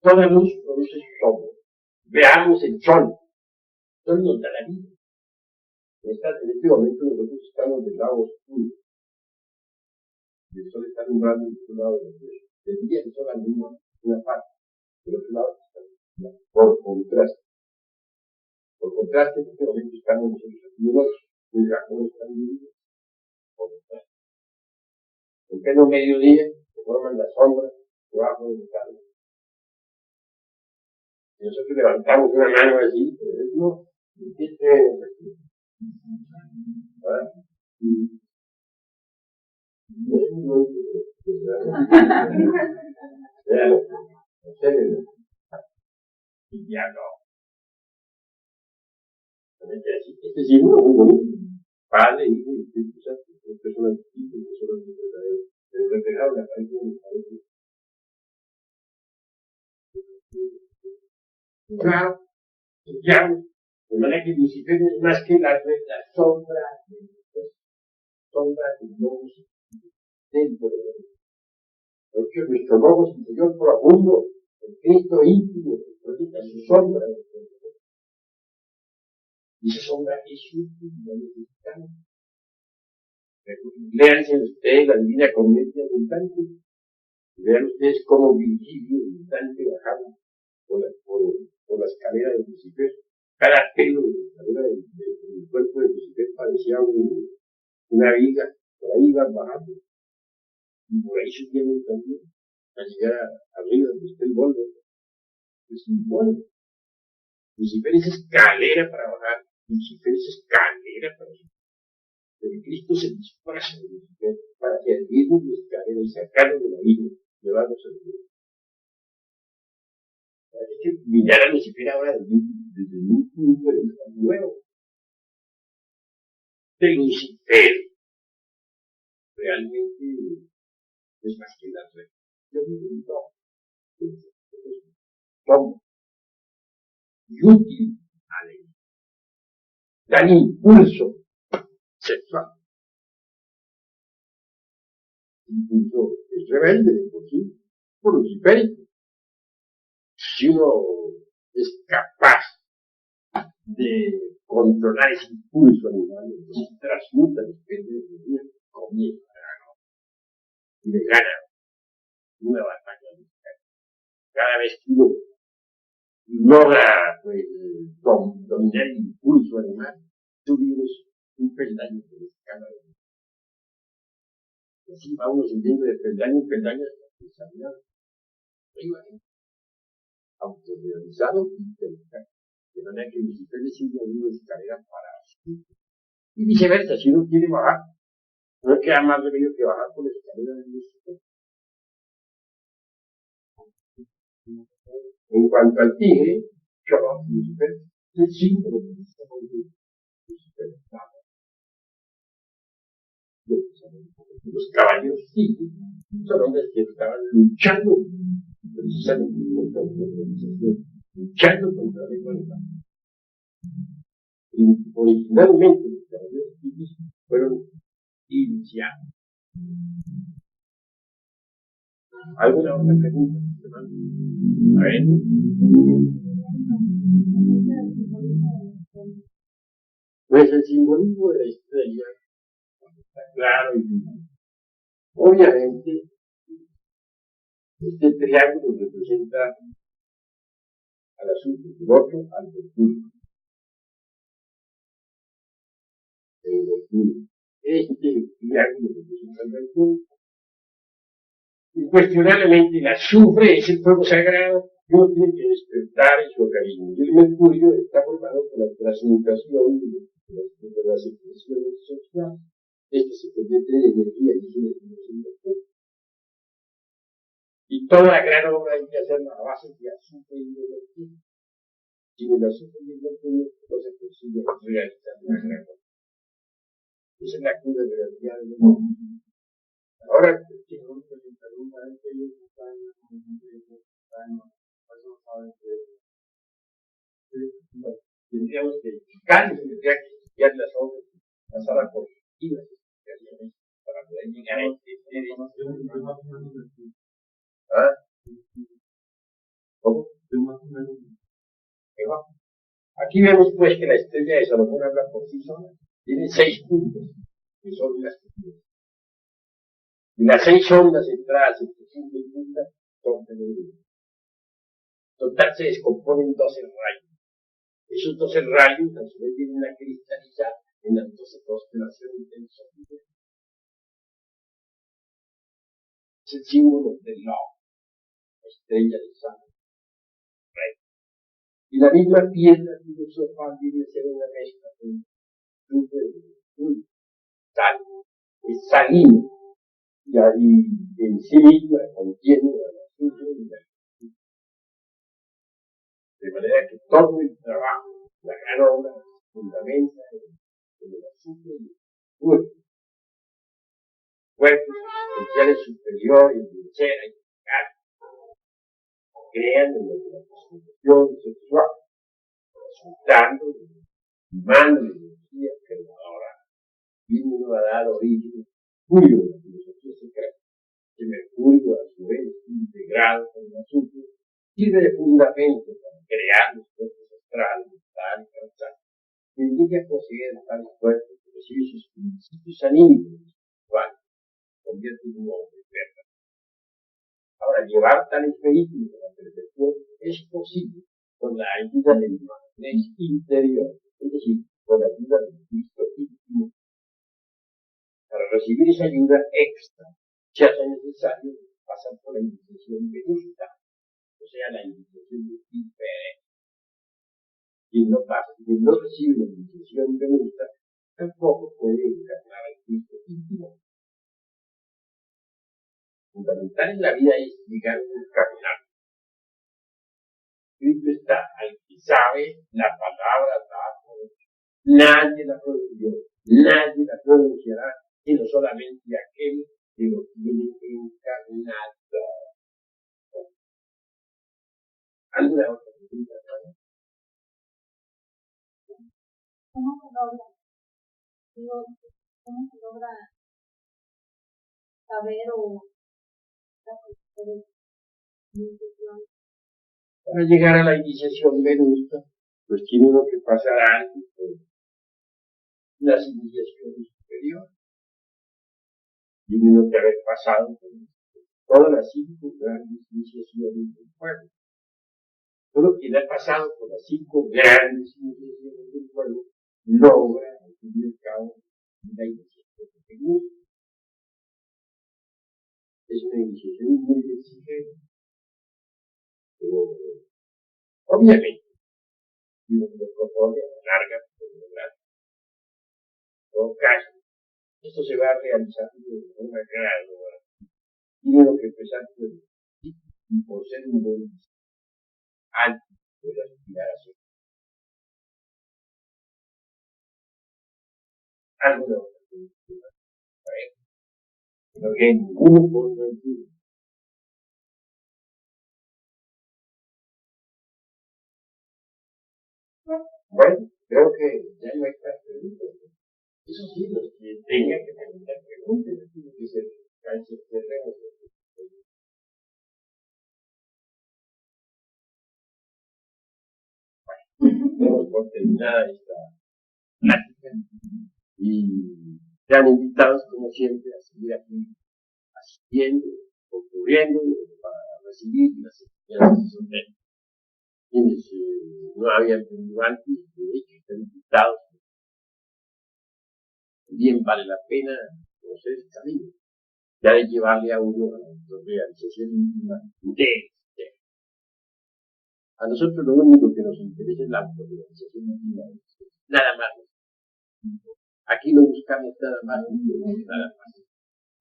Toda luz produce sombra. Veamos el sol. El sol nos da la vida. En este momento nosotros estamos del lado oscuro. Y el sol está alumbrando del otro lado de los El día que son una parte, del otro lado por contraste. Por contraste, en este momento estamos nosotros aquí en otro, el Japón está dividido por contraste. En pleno mediodía se forman las sombras debajo del cable. Si nosotros levantamos una mano así, no, ¿verdad? Y ya no. Este símbolo muy bonito. Padre, Hijo y Espíritu Santo. Personas distintas, personas verdaderas. Pero reflejado en la pared. Claro, ya. De manera que Lucifer es más que la sombra de logos dentro de él. Porque nuestro logos interior profundo, el Cristo íntimo, proyecta su sombra. Y esa sombra es útil, la necesitamos. Léanse ustedes la Divina Comedia de Dante. Vean ustedes cómo Virgilio y Dante bajaron por la escalera de Lucifer. Cada pelo de la escalera del cuerpo de Lucifer parecía una viga. Por ahí iban bajando. Y por ahí subieron también a llegar arriba donde está el boldo. Es un boldo. Lucifer es escalera para bajar. Lucifer es escalera para subir. Pero Cristo se disfraza de Lucifer para que al mismo de escalera y sacarlo de la vida, llevarnos al cielo. Hay que mirar a Lucifer ahora desde un punto de vista nuevo. De Lucifer realmente es más que la red. Yo digo, no. Y útil a él. Dan impulso sexual. Impulso es rebelde de por sí, por luciférico. Si uno es capaz de controlar ese impulso animal, entonces transmuta el espíritu de su vida, comienza y le gana una batalla. Cada vez que uno logra pues, dominar el impulso animal, tú vives un peldaño de la escala de vida. Y así vamos subiendo de peldaño en peldaño hasta que salga arriba, autorrealizado y inteligente. De manera que Lucifer le sirve a una escalera para subir. Y viceversa, si uno quiere bajar, no queda más remedio que bajar por la escalera de Lucifer. En cuanto al tigre, Lucifer es el símbolo de Lucifer. Los caballeros tigres son hombres que estaban luchando precisamente contra la organización, luchando contra la igualdad. Originalmente los caballeros tigres fueron iniciados. ¿Alguna otra pregunta? A ver. Pues el simbolismo de la estrella está claro y vivo. Obviamente, este triángulo representa al azul, el otro al mercurio. El mercurio. Este triángulo representa al mercurio. Incuestionablemente el azufre es el fuego sagrado que uno tiene que despertar en su organismo. Y el mercurio está formado por la transmutación de las expresiones sociales. Este se convierte en energía y es energía sin mercurio. Y toda la gran obra hay que hacerla a base de azufre y de mercurio. Sin el azufre y el mercurio no se consigue realizar la gran obra. Esa es la cura de la realidad del mundo. Ahora, tendríamos que tendría que estudiar las obras, pasar a positivas para poder llegar a entender esto. ¿Ah? ¿Cómo? Aquí vemos pues que la estrella de Salomón habla por sí sola. Tiene 6 puntos, que son las que Y las 6 ondas entradas en punto y punta son femeninas. Total se descomponen 12 rayos. Esos 12 rayos a su vez vienen a cristalizar en las 12 constelaciones del sol. Es el símbolo del Love, la estrella del Sol. Y la misma piedra filosofal viene a ser una mezcla de sal, es salina, y ahí en sí misma contiene el azufre y la luz. De manera que todo el trabajo, la gran obra, se fundamenta en el azufre y el cuerpo. Cuerpos esenciales superiores, de cera y carne, crean en la transformación sexual, resultando de mano de energía creadora, vino a dar origen a Mercurio de la filosofía secreta, que Mercurio a su vez integrado con el azufre sirve de fundamento para crear los cuerpos astrales, mental y causal, que indica poseer tales cuerpos que reciben sus principios anímicos, espirituales, convierte en un hombre verdadero. Ahora, llevar tales vehículos a la perfección es posible con la ayuda del magnesis interior, es decir, con la ayuda del Cristo íntimo. Para recibir esa ayuda extra, se hace necesario pasar por la iniciación venusta, o sea, la iniciación de diferencia. Quien no recibe la iniciación venusta, tampoco puede encarnar al Cristo íntimo. Fundamental en la vida es llegar a caminar. Cristo está al que sabe la palabra dada. Nadie la pronunció, nadie la pronunciará, sino solamente aquel que lo tiene encarnado. ¿Alguna otra pregunta? ¿Cómo se logra? Digo, ¿cómo se logra saber o para llegar a la iniciación venusta, pues tiene uno que pasar antes por las iniciaciones superiores. Tiene uno que haber pasado por todas las 5 grandes iniciaciones del pueblo. Solo quien ha pasado por las 5 grandes iniciaciones del pueblo logra, al fin y al cabo, la iniciación venusta. Es una iniciación muy exigente. Pero, obviamente, si uno lo propone a larga, pues lograr. En todo caso, esto se va a realizar de forma gradual. Tiene que empezar por el y por ser un buen antes de la aspiración. Alguna otra pregunta. A ver, no hay ninguno por sentido. Bueno, creo que ya no hay más preguntas. Eso sí, los que tengan que preguntar preguntas, tienen que ser canchas terrenos. Demos por terminada esta plática y sean invitados, como siempre, a seguir aquí asistiendo, concurriendo para recibir las enseñanzas de quienes no habían venido antes, de hecho, están invitados. Bien vale la pena conocer este camino, ya de llevarle a uno a la realización íntima de ser. A nosotros lo único que nos interesa es la autorrealización íntima de ser, nada más. Aquí no buscamos nada más, nada más.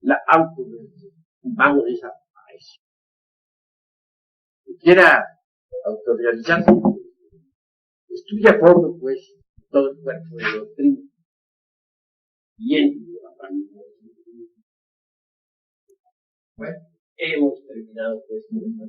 La autorrealización, vamos a eso. Si quiera autorrealizarse, estudia a fondo, pues, todo el cuerpo de doctrina. Bien, bueno, hemos terminado pues con esta